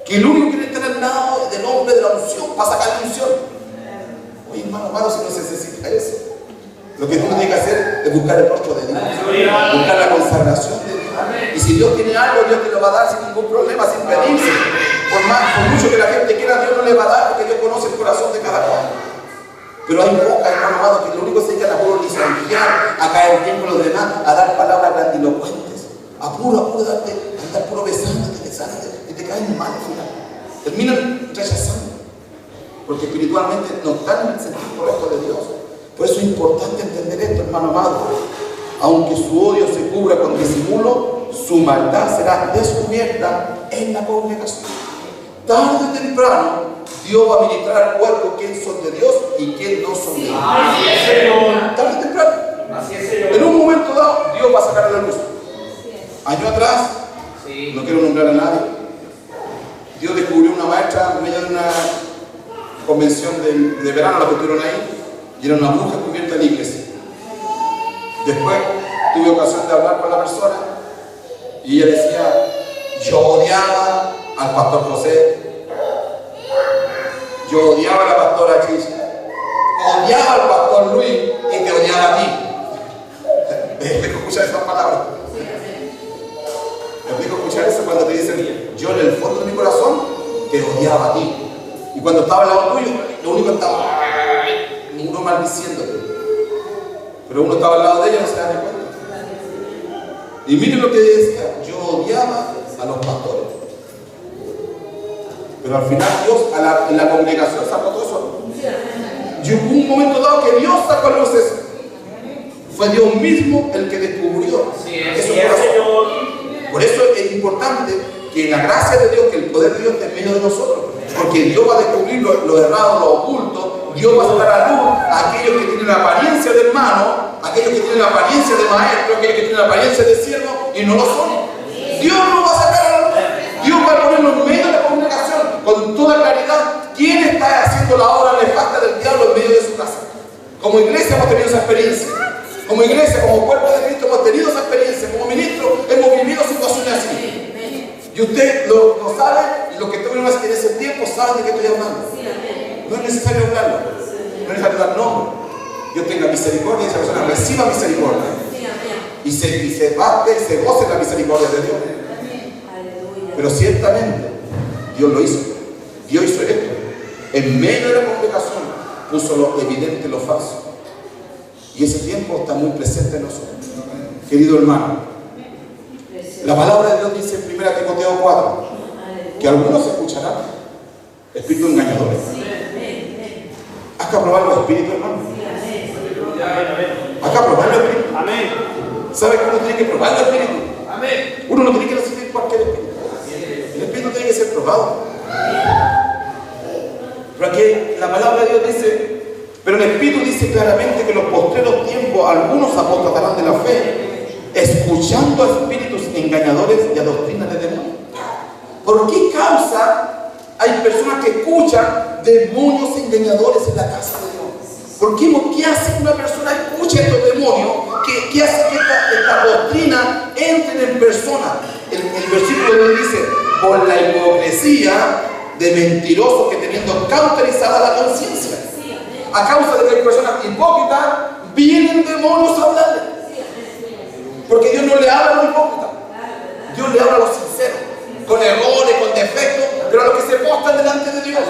Que el único que quiere estar al lado del hombre de la unción para sacar la unción. Oye, hermano amado, si no se necesita eso, lo que uno tiene que hacer es buscar el rostro de Dios, buscar la consagración de Dios. Y si Dios tiene algo, Dios te lo va a dar sin ningún problema, sin pedirse. Por mucho que la gente quiera, Dios no le va a dar, porque Dios conoce el corazón de cada cual. Pero hay pocas, hermano amado, que lo único que se dedican a puro lisonjear, a caer bien con los demás, a dar palabras grandilocuentes, a puro darte, a andar puro besándote, y te caen mal al final. Terminan rechazando, porque espiritualmente no están en el sentido correcto de Dios. Por eso es importante entender esto, hermano amado. Aunque su odio se cubra con disimulo, su maldad será descubierta en la congregación. Tarde o temprano, Dios va a ministrar al cuerpo quién son de Dios y quién no son de Dios. Así es, Señor. Tarde o temprano. Así es, Señor. En un momento dado, Dios va a sacar a la luz. Años atrás, sí, no quiero nombrar a nadie, Dios descubrió una maestra en medio de una convención de verano, la que estuvieron ahí, y era una bruja cubierta de la iglesia. Después tuve ocasión de hablar con la persona y ella decía: yo odiaba al pastor José, yo odiaba a la pastora Chicha, odiaba al pastor Luis y te odiaba a ti. ¿Me escuchar esas palabras? ¿Me explico escuchar eso cuando te dicen: yo en el fondo de mi corazón te odiaba a ti? Y cuando estaba al lado tuyo, lo único que estaba uno maldiciéndote. Pero uno estaba al lado de ella y no se da ni cuenta. Y miren lo que decía: yo odiaba a los pastores. Pero al final Dios en la congregación sacó todo eso. Y hubo un momento dado que Dios sacó a luz eso. Fue Dios mismo el que descubrió eso. Por eso es importante que la gracia de Dios, que el poder de Dios esté en medio de nosotros. Porque Dios va a descubrir lo errado, lo oculto. Dios va a sacar a luz a aquellos que tienen la apariencia de hermano, aquellos que tienen la apariencia de maestro, aquellos que tienen la apariencia de siervo y no lo son. Dios lo va a sacar a la luz. Dios va a ponerlo en medio de la congregación con toda claridad. ¿Quién está haciendo la obra nefasta del diablo en medio de su casa? Como iglesia hemos tenido esa experiencia. Como iglesia, como cuerpo de Cristo hemos tenido esa experiencia. Como ministro hemos vivido situaciones así. Y usted lo sabe, y los que estuvieron en ese tiempo saben de qué estoy hablando. No es necesario hablarlo, no es necesario dar nombre. Dios tenga misericordia y esa persona reciba misericordia. Y se bate y se goce en la misericordia de Dios. Pero ciertamente Dios lo hizo. Dios hizo esto en medio de la congregación puso lo evidente, lo falso. Y ese tiempo está muy presente en nosotros. Querido hermano, la palabra de Dios dice en 1 Timoteo 4 que algunos escucharán espíritus engañadores. ¿Has que probar los espíritus, hermano? ¿Has que probar los espíritus? Amén. ¿Sabe que uno tiene que probar los espíritus? Amén. Uno no tiene que recibir cualquier espíritu. El espíritu tiene que ser probado. Pero aquí la palabra de Dios dice, pero el espíritu dice claramente que en los postreros tiempos algunos apostatarán de la fe, escuchando a espíritus engañadores y a doctrinas de demonios. ¿Por qué causa hay personas que escuchan demonios engañadores en la casa de Dios? ¿Por qué? ¿Qué hace que una persona escuche estos demonios? ¿Qué hace que esta doctrina entre en persona? El versículo de dice, por la hipocresía de mentirosos que teniendo cauterizada la conciencia. A causa de que hay personas hipócritas, vienen demonios a hablarle. Porque Dios no le habla a los hipócritas. Dios le habla a los sinceros, con errores, con defectos, pero a los que se postran delante de Dios.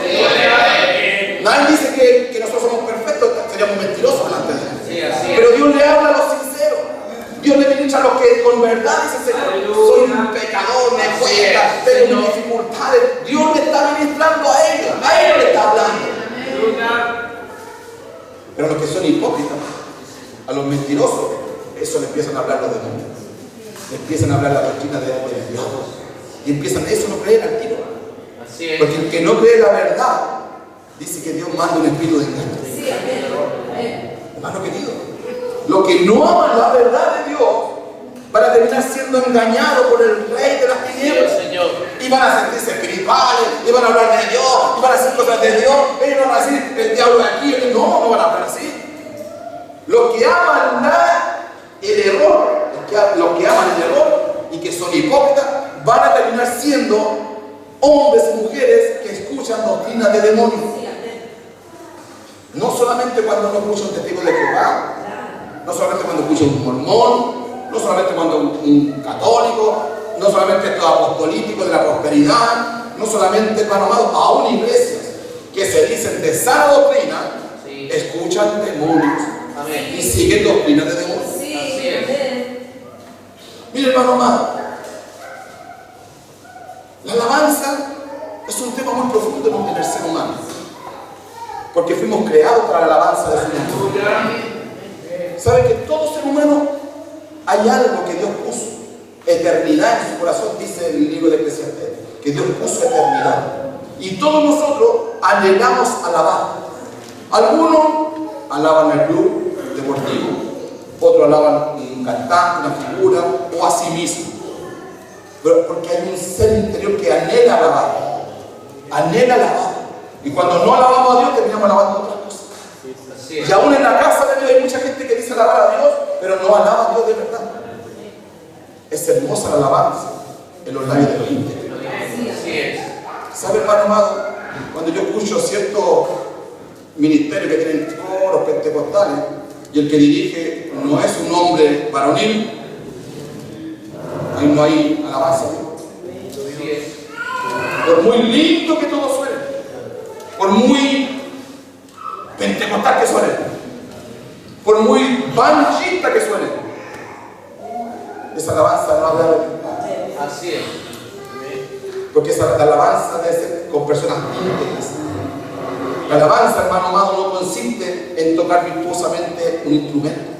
Nadie dice que nosotros somos perfectos, seríamos mentirosos delante de Dios. Pero Dios le habla a los sinceros. Dios le ministra a los que con verdad dicen, Señor, soy un pecador, me cuesta, tengo dificultades. Dios le está ministrando a ellos le está hablando. Pero a los que son hipócritas, a los mentirosos, eso le empiezan a hablar los demonios. Le empiezan a hablar la doctrina de Dios. Y empiezan, eso no creen al tiro. Porque el que no cree la verdad, dice que Dios manda un espíritu de engaño. Hermano querido, los que no aman la verdad de Dios van a terminar siendo engañados por el rey de las tinieblas. Y van a sentirse espirituales, y van a hablar de Dios, y van a hacer cosas de Dios. Ellos no van a decir, el diablo de aquí, no van a hablar así. Los que aman el error, los que aman el error y que son hipócritas, van a terminar siendo hombres y mujeres que escuchan doctrinas de demonios. No solamente cuando uno escucha un testigo de Jehová, no solamente cuando escucha un mormón, no solamente cuando un católico, no solamente estos apostolíticos de la prosperidad, no solamente, hermano amado, aún iglesias que se dicen de sana doctrina, escuchan demonios. Amén. Y siguen doctrinas de demonios. Mire, hermano amado, la alabanza es un tema muy profundo en el ser humano, porque fuimos creados para la alabanza de su nombre. ¿Sabe que todo ser humano hay algo que Dios puso? Eternidad en su corazón, dice el libro de Eclesiastés, que Dios puso eternidad. Y todos nosotros anhelamos alabar. Algunos alaban el club deportivo, otros alaban un cantante, una figura o a sí mismo. Pero porque hay un ser interior que anhela alabar. Anhela alabar. Y cuando no alabamos a Dios, terminamos alabando otras cosas. Y aún en la casa de Dios hay mucha gente que dice alabar a Dios, pero no alaba a Dios de verdad. Es hermosa la alabanza en los labios de los íntegros. ¿Sabe, hermano amado? Cuando yo escucho ciertos ministerios que tienen coros pentecostales y el que dirige no es un hombre varonil, ahí no hay alabanza. Por muy lindo que todo suene, por muy pentecostal que suene, por muy banchista que suene, esa alabanza no habla de verdad. Así es. Porque esa alabanza debe ser con personas íntegras. La alabanza, hermano amado, no consiste en tocar virtuosamente un instrumento.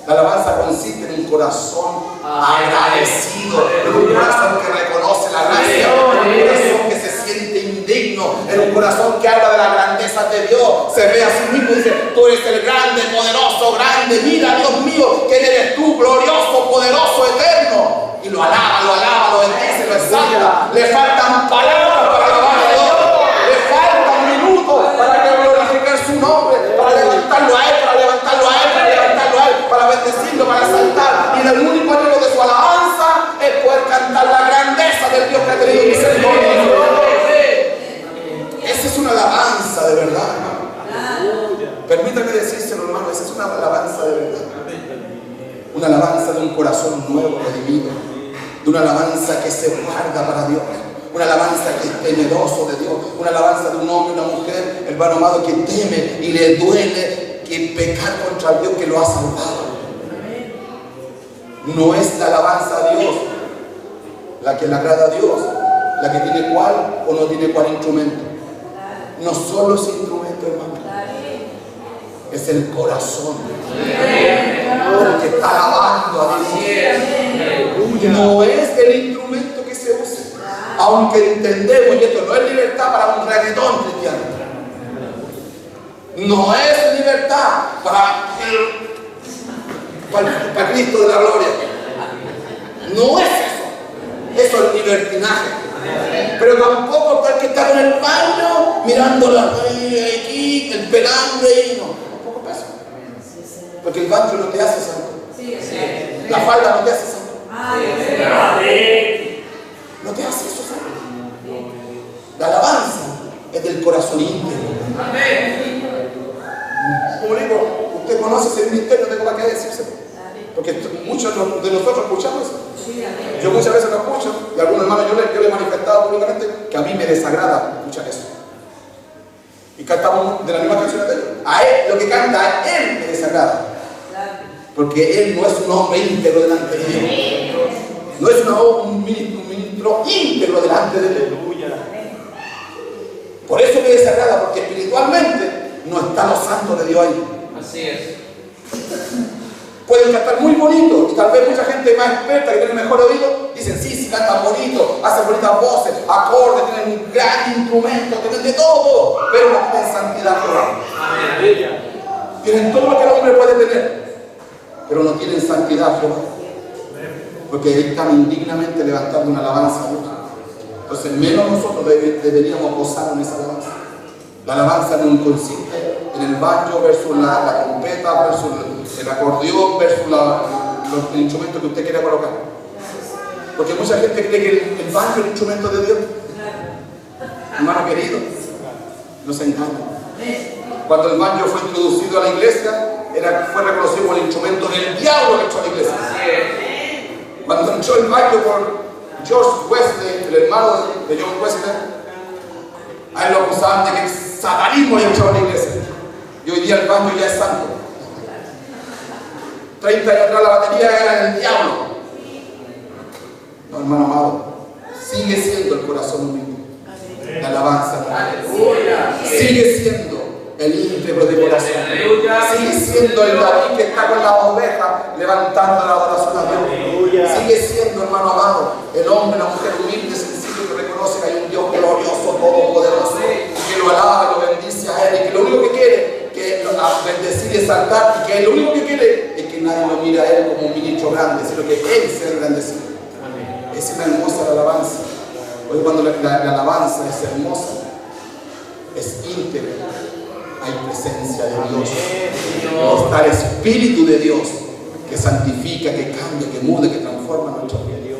La alabanza consiste en un corazón agradecido, en un corazón que reconoce la gracia, en un corazón que se siente indigno, en un corazón que habla de la grandeza de Dios, se ve a sí mismo y dice, tú eres el grande, poderoso, grande, mira, Dios mío, ¿quién eres tú? Glorioso, poderoso, eterno. Y lo alaba, lo bendice, lo exalta. Le faltan palabras para alabar a Dios, le faltan minutos para que glorificar su nombre, para levantarlo a Él, para bendecirlo, para exaltar. Y el único anhelo de su alabanza es poder cantar la grandeza del Dios que ha tenido misericordia. Esa es una alabanza de verdad, hermano. Permítame decírselo, hermano, esa es una alabanza de verdad. Una alabanza de un corazón nuevo, redimido. De una alabanza que se guarda para Dios. Una alabanza que es temeroso de Dios. una alabanza de un hombre, una mujer, hermano amado, que teme y le duele que pecar contra el Dios que lo ha salvado. No es la alabanza a Dios la que le agrada a Dios, la que tiene cuál o no tiene cuál instrumento. No solo es instrumento, hermano, es el corazón el que está alabando a Dios. No es el instrumento que se use, aunque entendemos, y esto no es libertad para un reggaetón cristiano, no es libertad para Cristo de la gloria, no es eso es libertinaje. Pero tampoco para el que está en el baño mirando aquí, el pelambre, no, tampoco pasa. Porque el baño no te hace santo. La falda no te hace santo. No te hace eso santo. La alabanza es del corazón íntegro. Como digo, usted conoce ese ministerio, no tengo más que decirse. Porque muchos de nosotros escuchamos eso. Yo muchas veces lo escucho, y a algunos hermanos yo le he manifestado públicamente que a mí me desagrada escuchar eso. Y cantamos de las mismas canciones de ellos. A él, lo que canta a él me desagrada. Porque él no es un hombre íntegro delante de Dios. No es un ministro íntegro delante de Dios. Por eso me desagrada, porque espiritualmente no están los santos de Dios ahí. Así es. Pueden cantar muy bonito, y tal vez mucha gente más experta que tiene mejor oído dicen sí, cantan bonito, hacen bonitas voces, acordes, tienen un gran instrumento, tienen de todo, pero no tienen santidad. Tienen todo lo que el hombre puede tener, pero no tienen santidad, porque están indignamente levantando una alabanza a Dios. Entonces menos nosotros deberíamos gozar en esa alabanza. La alabanza no consiste en el banjo versus la trompeta versus el acordeón versus los instrumentos que usted quiera colocar. Porque mucha gente cree que el banjo es el instrumento de Dios. Hermano querido, no se engañen. Cuando el banjo fue introducido a la iglesia, fue reconocido como el instrumento del diablo que entró a la iglesia. Cuando entró el banjo por George Wesley, el hermano de John Wesley, a él lo acusaban de que el satanismo había entrado a la iglesia. Y hoy día el banjo ya es santo. 30 años atrás la batería era el diablo. No, hermano amado, sigue siendo el corazón humilde, la alabanza, sigue siendo el íntegro de corazón, sigue siendo el David que está con la oveja levantando la adoración a Dios, sigue siendo, hermano amado, el hombre, la mujer humilde, sencillo, que reconoce que hay un Dios glorioso, todopoderoso, que lo alaba, que lo bendice a él, y que lo único que quiere que bendecir y exaltar, y que lo único que quiere es que nadie lo mire a él como un ministro grande, sino que él sea el grandecido. Es una hermosa la alabanza. Hoy cuando la alabanza es hermosa, es íntegra, hay presencia de Dios, está el Espíritu de Dios que santifica, que cambia, que muda, que transforma nuestra vida.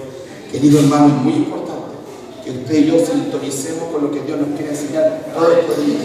Querido hermano, es muy importante que usted y yo sintonicemos con lo que Dios nos quiere enseñar todos estos días.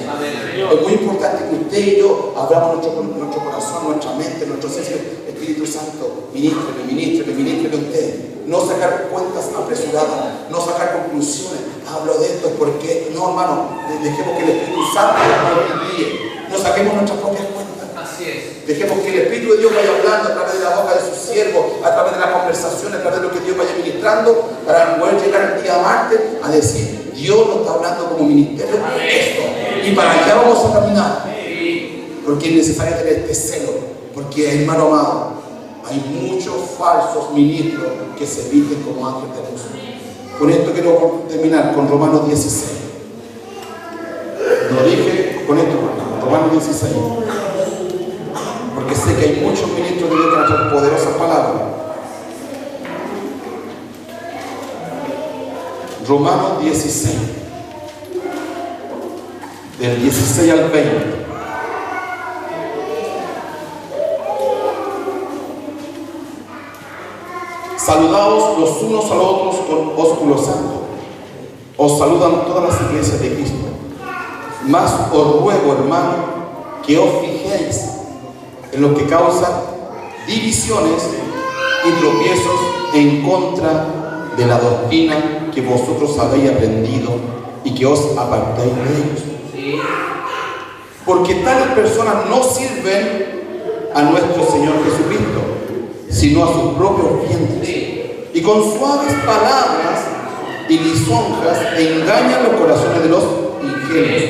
Es muy importante que usted y yo abramos nuestro corazón, nuestra mente, nuestro ser. Espíritu Santo, ministre de usted. No sacar cuentas apresuradas, no sacar conclusiones. Hablo de esto porque, no, hermano, dejemos que el Espíritu Santo nos guíe. No saquemos nuestras propias cuentas. Así es. Dejemos que el Espíritu de Dios vaya hablando a través de la boca de sus siervos, a través de la conversación, a través de lo que Dios vaya ministrando, para poder llegar el día martes a decir, Dios nos está hablando como ministerio de esto. Y para allá vamos a caminar. Porque es necesario tener este celo. Porque, hermano amado, hay muchos falsos ministros que se visten como ángeles de luz. Con esto quiero terminar con Romanos 16. Lo dije con esto, Romanos 16. Porque sé que hay muchos ministros de Dios que han traído poderosas palabras. Romanos 16. Del 16 al 20. Saludaos los unos a los otros con ósculo santo. Os saludan todas las iglesias de Cristo. Mas os ruego, hermano, que os fijéis en lo que causa divisiones y tropiezos en contra de la doctrina que vosotros habéis aprendido y y que os apartéis de ellos. Porque tales personas no sirven a nuestro Señor Jesucristo, sino a sus propios vientres, y con suaves palabras y lisonjas engañan los corazones de los ingenuos.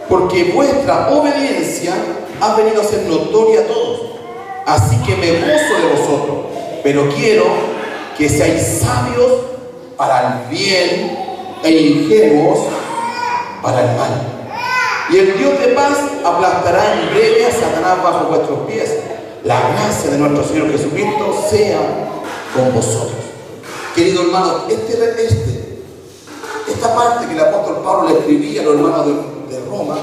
Porque vuestra obediencia ha venido a ser notoria a todos, así que me gozo de vosotros, pero quiero que seáis sabios para el bien e ingenuos para el mal. Y el Dios de paz aplastará en breve a Satanás bajo vuestros pies. La gracia de nuestro Señor Jesucristo sea con vosotros. Querido hermano, esta parte que el apóstol Pablo le escribía a los hermanos de Roma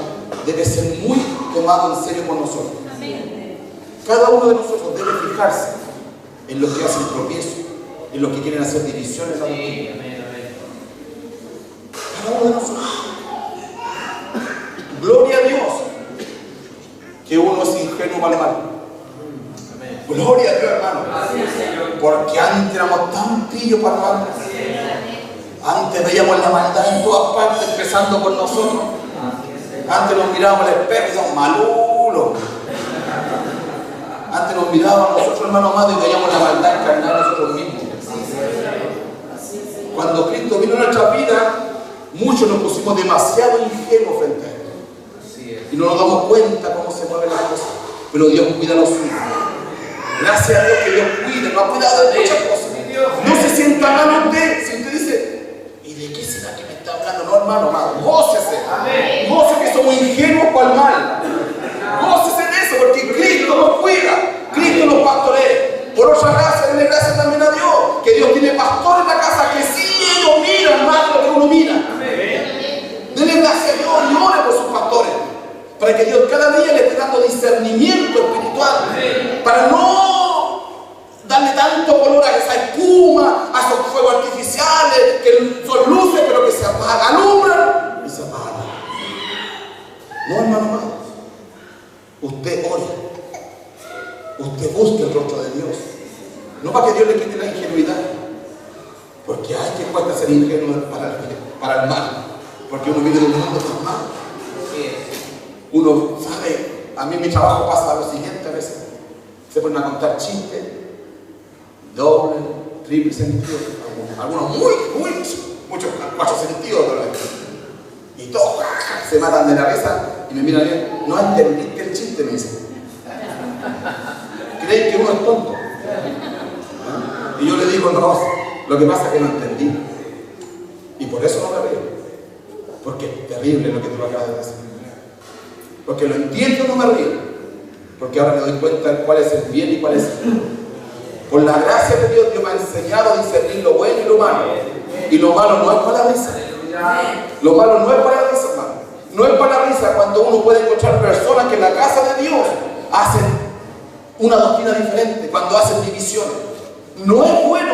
debe ser muy tomado en serio por nosotros. Cada uno de nosotros debe fijarse en los que hacen tropiezo, en los que quieren hacer divisiones. Cada uno de nosotros. Gloria a Dios que uno es ingenuo para el mal. Gloria a Dios, hermano. Porque antes éramos tan pillos para el mal. Antes veíamos la maldad en todas partes, empezando por nosotros. Antes nos mirábamos al espejo y decíamos, malulo. Antes nos mirábamos nosotros, hermano amado, y veíamos la maldad encarnada nosotros mismos. Cuando Cristo vino a nuestra vida, muchos nos pusimos demasiado ingenuos frente a Él. Y no nos damos cuenta cómo se mueven las cosas. Pero Dios cuida a los suyos. Gracias a Dios que Dios cuida, nos ha cuidado de muchas cosas. No se sienta mal usted. Si usted dice, ¿y de qué será que me está hablando? No, hermano, gócese. Gócese que somos ingenuos para el mal. Gócese de eso, porque Cristo nos cuida. Cristo nos pastorea. Por otra gracia, denle gracias también a Dios, que Dios tiene pastores en la casa que sí ellos miran más de lo que uno mira. Denle gracias a Dios y ore por sus pastores, para que Dios cada día le esté dando discernimiento espiritual, para no darle tanto color a esa espuma, a esos fuegos artificiales, que son luces pero que se apagan, alumbran y se apagan. No, hermano amado, usted ore, usted busque el rostro de Dios, no para que Dios le quite la ingenuidad, porque hay que cuesta ser ingenuo para el mal, porque uno vive en un mundo tan malo. Uno sabe, a mí en mi trabajo pasa lo siguiente a veces, se ponen a contar chistes, doble, triple sentido, algunos muchos 4 sentidos, y todos se matan de la risa y me miran bien, no entendiste el chiste, me dicen. Creen que uno es tonto. Y yo le digo, no, lo que pasa es que no entendí. Y por eso no me río. Porque es terrible lo que tú acabas de decir. Porque lo entiendo, no me río. Porque ahora me doy cuenta de cuál es el bien y cuál es el mal. Por la gracia de Dios, Dios me ha enseñado a discernir lo bueno y lo malo. Y lo malo no es para la risa. Lo malo no es para la risa, hermano. No es para la risa cuando uno puede encontrar personas que en la casa de Dios hacen una doctrina diferente, cuando hacen divisiones. No es bueno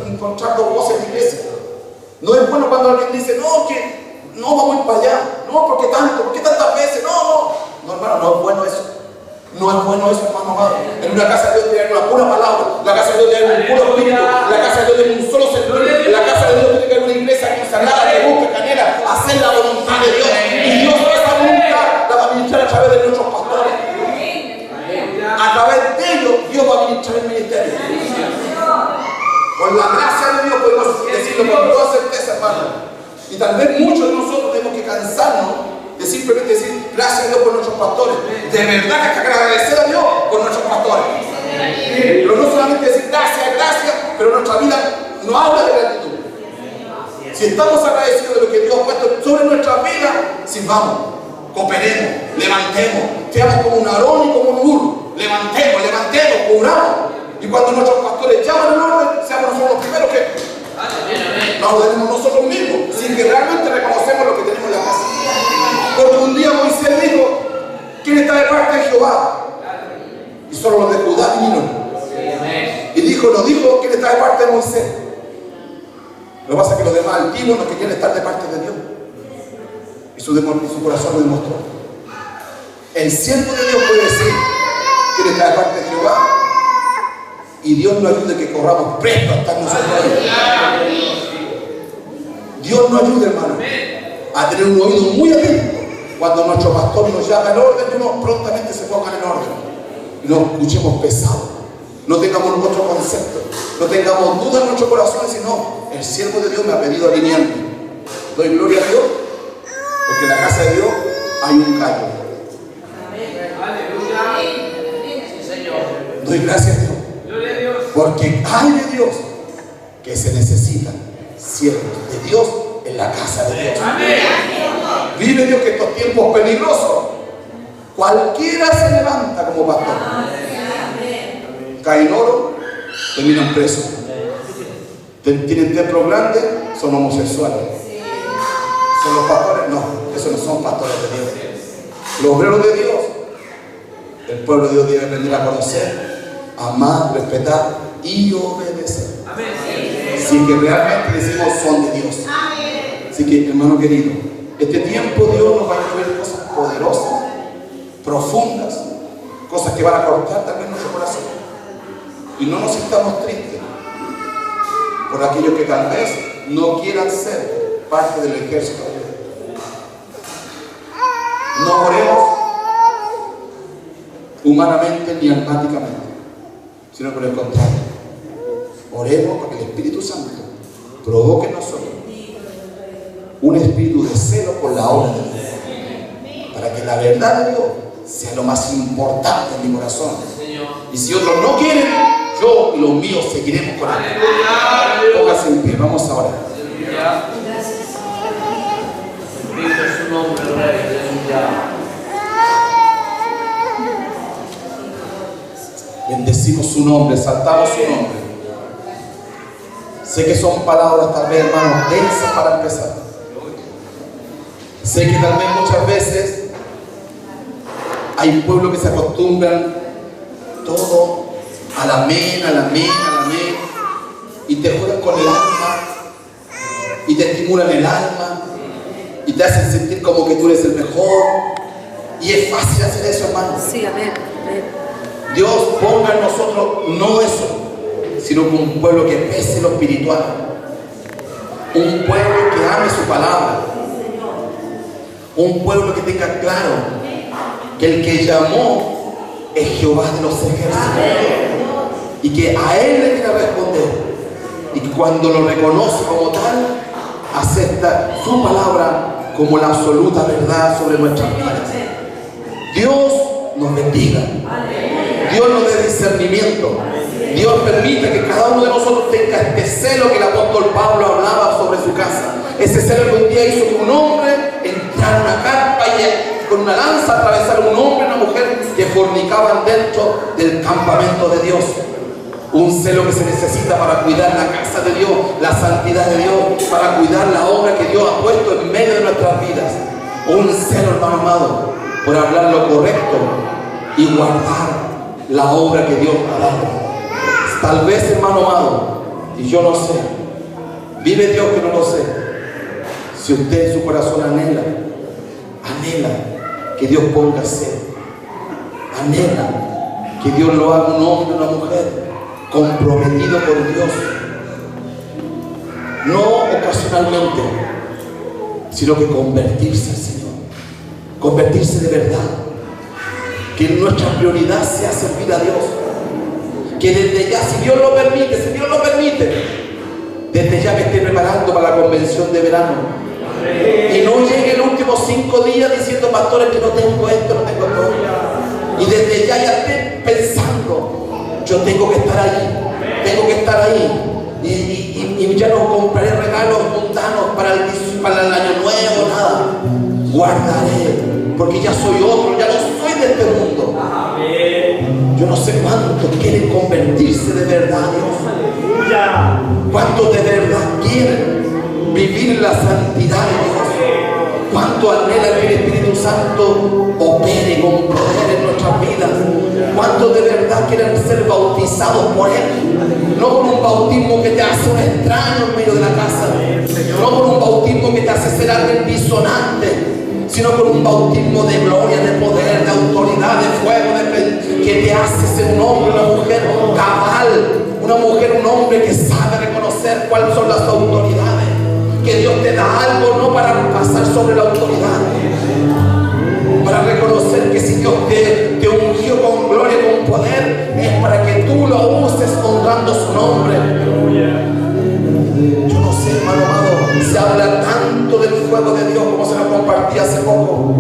encontrar dos voces en la iglesia. No es bueno cuando alguien dice, no, que no vamos a ir para allá. No, porque tanto, porque tantas veces. No, hermano, no es bueno eso. No es bueno eso, hermano amado. En una casa de Dios tiene una pura palabra. La casa de Dios tiene un puro espíritu. La casa de Dios tiene un solo sentido. La casa de Dios tiene que haber una iglesia consagrada que busca canela, hacer la voluntad de Dios. Y Dios esa voluntad la va a ministrar a través de nuestros pastores. A través de ellos, Dios va a ministrar el ministerio. Por la gracia de Dios podemos decirlo con toda certeza, hermano. Y tal vez muchos de nosotros tenemos que cansarnos de simplemente decir gracias a Dios por nuestros pastores. De verdad que hay que agradecer a Dios por nuestros pastores. Pero no solamente decir gracias, pero nuestra vida no habla de gratitud. Si estamos agradecidos de lo que Dios ha puesto sobre nuestras vidas, sirvamos, cooperemos, levantemos, seamos como un Aarón y como un Hur. Levantemos, cubramos. Y cuando nuestros pastores llaman al orden, seamos nosotros los primeros que nos ordenemos nosotros mismos, sin que realmente reconocemos lo que tenemos en la casa. Porque un día Moisés dijo, ¿quién está de parte de Jehová? Y solo los de Judá vinieron. Y lo dijo, ¿quién está de parte de Moisés? Lo que pasa es que los demás antiguos no querían estar de parte de Dios. Y su corazón lo demostró. El siervo de Dios puede decir, ¿quién está de parte de Jehová? Y Dios nos ayude que corramos presto hasta nosotros. Dios nos ayude, hermano. a tener un oído muy atento. Cuando nuestro pastor nos llama al orden, uno prontamente se ponga en orden. Y no escuchemos pesado. No tengamos otro concepto. No tengamos duda en nuestro corazón, sino el siervo de Dios me ha pedido alinearme. Doy gloria a Dios, porque en la casa de Dios hay un callo. Doy gracias a Dios, porque hay de Dios que se necesitan siervos de Dios en la casa de Dios. Vive Dios que estos tiempos peligrosos, cualquiera se levanta como pastor. Caen oro, terminan presos. Tienen templos grandes, son homosexuales. ¿Son los pastores? No, esos no son pastores de Dios. Los obreros de Dios, el pueblo de Dios debe aprender a conocer, amar, respetar y obedecer. Así que realmente decimos son de Dios. Así que, hermano querido, este tiempo Dios nos va a llevar cosas poderosas, profundas, cosas que van a cortar también nuestro corazón. Y no nos sintamos tristes por aquellos que tal vez no quieran ser parte del ejército de Dios. No oremos humanamente ni almáticamente, sino por el contrario. Oremos para que el Espíritu Santo provoque en nosotros un espíritu de celo por la obra de Dios, para que la verdad de Dios sea lo más importante en mi corazón. Y si otros no quieren, yo y los míos seguiremos con él. Póngase en pie, vamos a orar. Bendito es su nombre, Rey. Bendecimos su nombre, exaltamos su nombre. Sé que son palabras tal vez, hermanos, densas para empezar. Sé que tal vez muchas veces hay pueblos que se acostumbran todo al amén, al amén, al amén, y te juegan con el alma, y te estimulan el alma, y te hacen sentir como que tú eres el mejor. Y es fácil hacer eso, hermano. Sí, amén. Dios ponga en nosotros no eso, sino que un pueblo que pese lo espiritual, un pueblo que ame su palabra, un pueblo que tenga claro que el que llamó es Jehová de los ejércitos y que a él le quiere responder, y que cuando lo reconoce como tal, acepta su palabra como la absoluta verdad sobre nuestras vidas. Dios nos bendiga. Dios nos dé discernimiento. Dios permite que cada uno de nosotros tenga este celo que el apóstol Pablo hablaba sobre su casa. Ese celo que un día hizo que un hombre entrara en una carpa y con una lanza atravesara un hombre y una mujer que fornicaban dentro del campamento de Dios. Un celo que se necesita para cuidar la casa de Dios, la santidad de Dios, para cuidar la obra que Dios ha puesto en medio de nuestras vidas. Un celo, hermano amado, por hablar lo correcto y guardar la obra que Dios ha dado. Tal vez, hermano amado, y yo no sé, vive Dios que no lo sé, si usted en su corazón anhela que Dios ponga sed, anhela que Dios lo haga un hombre o una mujer comprometido con Dios, no ocasionalmente, sino que convertirse al Señor, convertirse de verdad, que nuestra prioridad sea servir a Dios, que desde ya, si Dios lo permite, desde ya me esté preparando para la convención de verano, y no llegue los últimos 5 días diciendo, pastores, que no tengo esto, no tengo todo, y desde ya esté pensando, yo tengo que estar ahí, y ya no compraré regalos mundanos para el año nuevo, nada, guardaré, porque ya soy otro, ya no soy de este mundo. Yo no sé cuántos quieren convertirse de verdad a Dios, cuántos de verdad quieren vivir la santidad de Dios, cuánto anhelan que el Espíritu Santo opere con poder en nuestras vidas, cuántos de verdad quieren ser bautizados por Él, no con un bautismo que te hace un extraño en medio de la casa, no con un bautismo que te hace ser alguien disonante, sino con un bautismo de gloria, de poder, de autoridad, de fuego, que te hace ser un hombre, una mujer cabal, una mujer, un hombre que sabe reconocer cuáles son las autoridades, que Dios te da algo no para pasar sobre la autoridad, para reconocer que si Dios te ungió con gloria, con poder, es para que tú lo uses honrando su nombre. Yo no sé, hermano amado, se habla tanto del fuego de Dios como se nos compartía hace poco,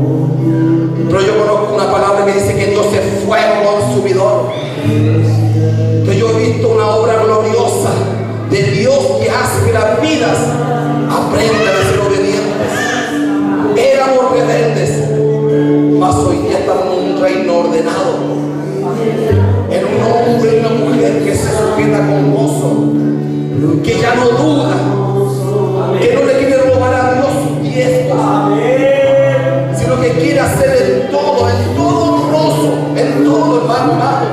pero yo conozco una palabra que dice que Dios es fuego consumidor. Entonces yo he visto una obra gloriosa de Dios que hace que las vidas aprendan a ser obedientes. Éramos rebeldes, mas hoy día estamos en un reino ordenado, en un hombre y una mujer que se sujeta con gozo, que ya no duda, que no le quiere robar a Dios sus diezmos, sino que quiere hacer en todo honroso, en todo, hermano amado.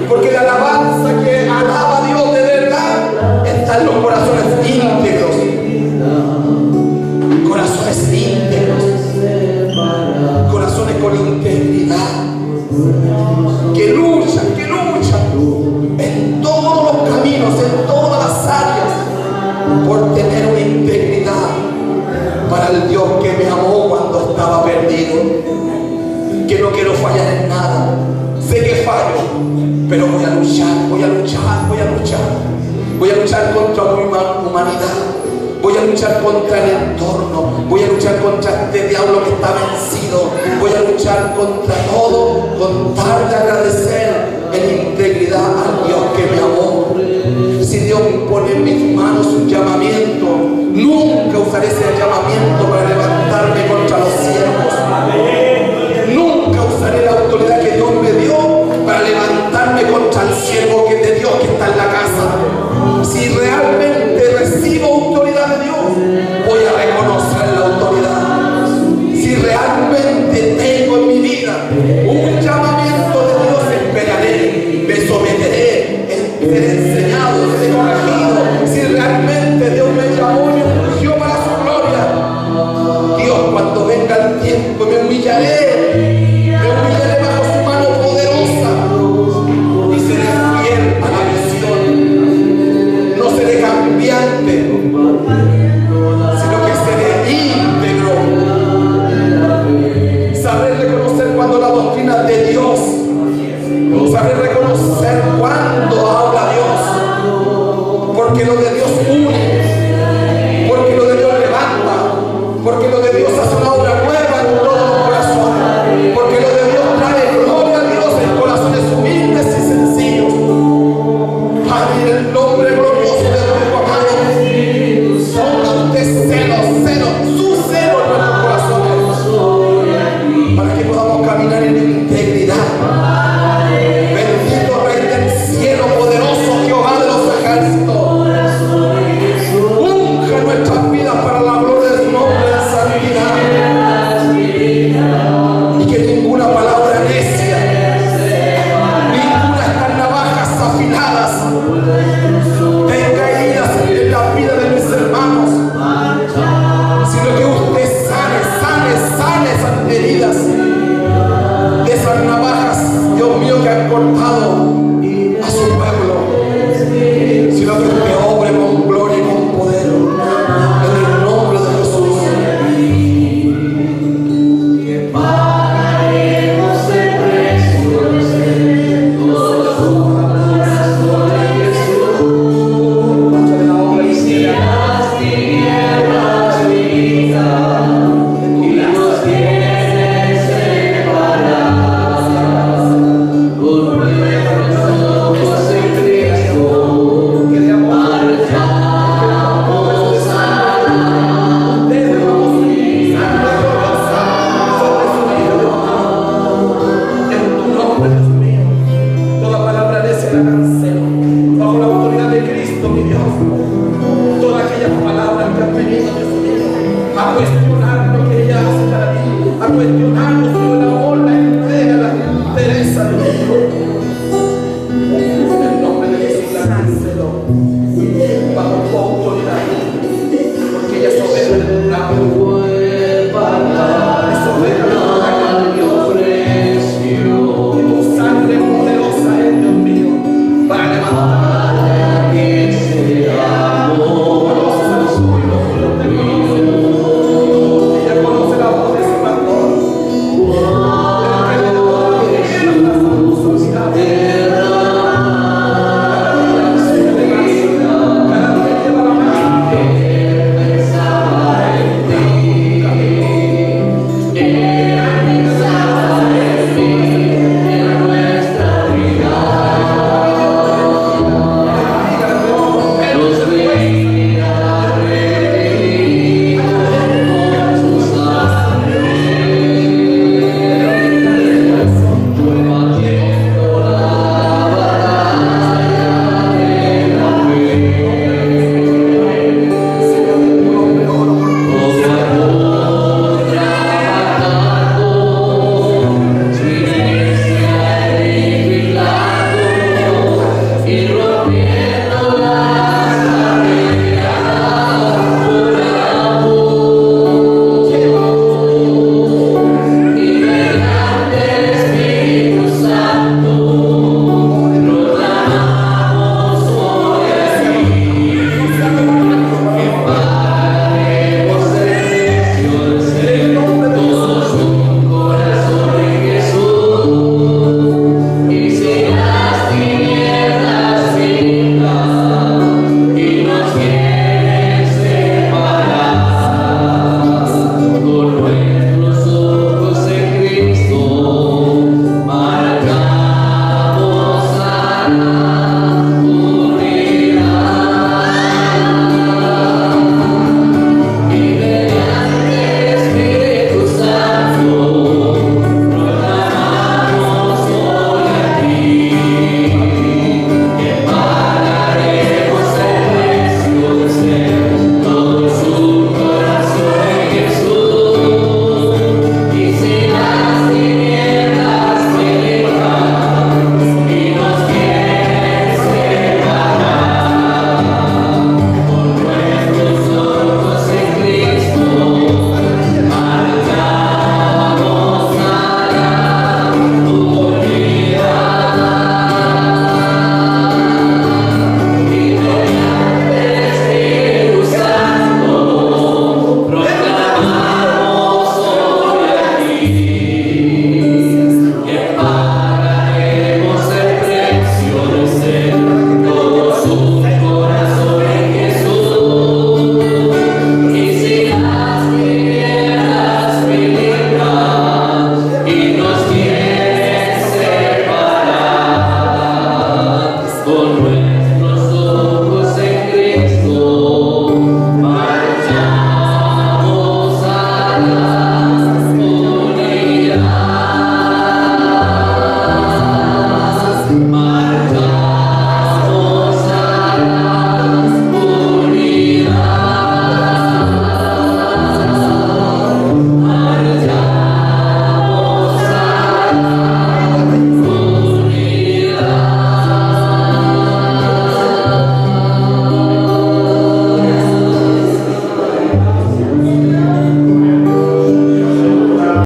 Porque la alabanza que alaba a Dios de verdad está en los corazones íntegros. Corazones íntegros. Corazones con integridad. Que luchan en todos los caminos, en todas las áreas, por tener una integridad para el Dios que me amó cuando estaba perdido. Que no quiero fallar en nada. Sé que fallo, pero voy a luchar contra mi humanidad, voy a luchar contra el entorno, voy a luchar contra este diablo que está vencido, voy a luchar contra todo, con tal de agradecer en integridad al Dios que me amó. Si Dios pone en mis manos un llamamiento, nunca usaré ese llamamiento para levantarme contra los siervos. Nunca usaré la autoridad que Dios me dio para levantarme contra el siervo que es de Dios que está en la casa. Si realmente recibo autoridad de Dios, voy a reconocer la autoridad. Si realmente tengo en mi vida un llamamiento de Dios, esperaré, me someteré, seré enseñado, seré corregido. Si realmente Dios me llamó y me ungió para su gloria, Dios, cuando venga el tiempo, me humillaré bajo su mano poderosa y seré fiel a la visión. No seré cambiante, sino que seré íntegro. Sabré reconocer cuando la doctrina es de Dios, sabré reconocer cuando habla Dios, porque lo de Dios une, porque lo de Dios levanta, porque lo de Dios hace una obra nueva en todos los corazones, porque lo de Dios trae gloria a Dios en corazones humildes y sencillos. Padre, en el nombre glorioso de nuestro amado, ponga usted celo, su celo en nuestros corazones, para que podamos caminar en integridad. Bendito Rey del cielo, poderoso Jehová de los ejércitos, unja nuestras vidas para la gloria de su nombre en santidad, y que ninguna palabra necia, ninguna de estas navajas afiladas tenga heridas en la vida de mis hermanos, sino que usted sane esas heridas de esas navajas, Dios mío, que han cortado a su pueblo, sino que usted obre con gloria y con poder en el nombre de Jesús. ruego.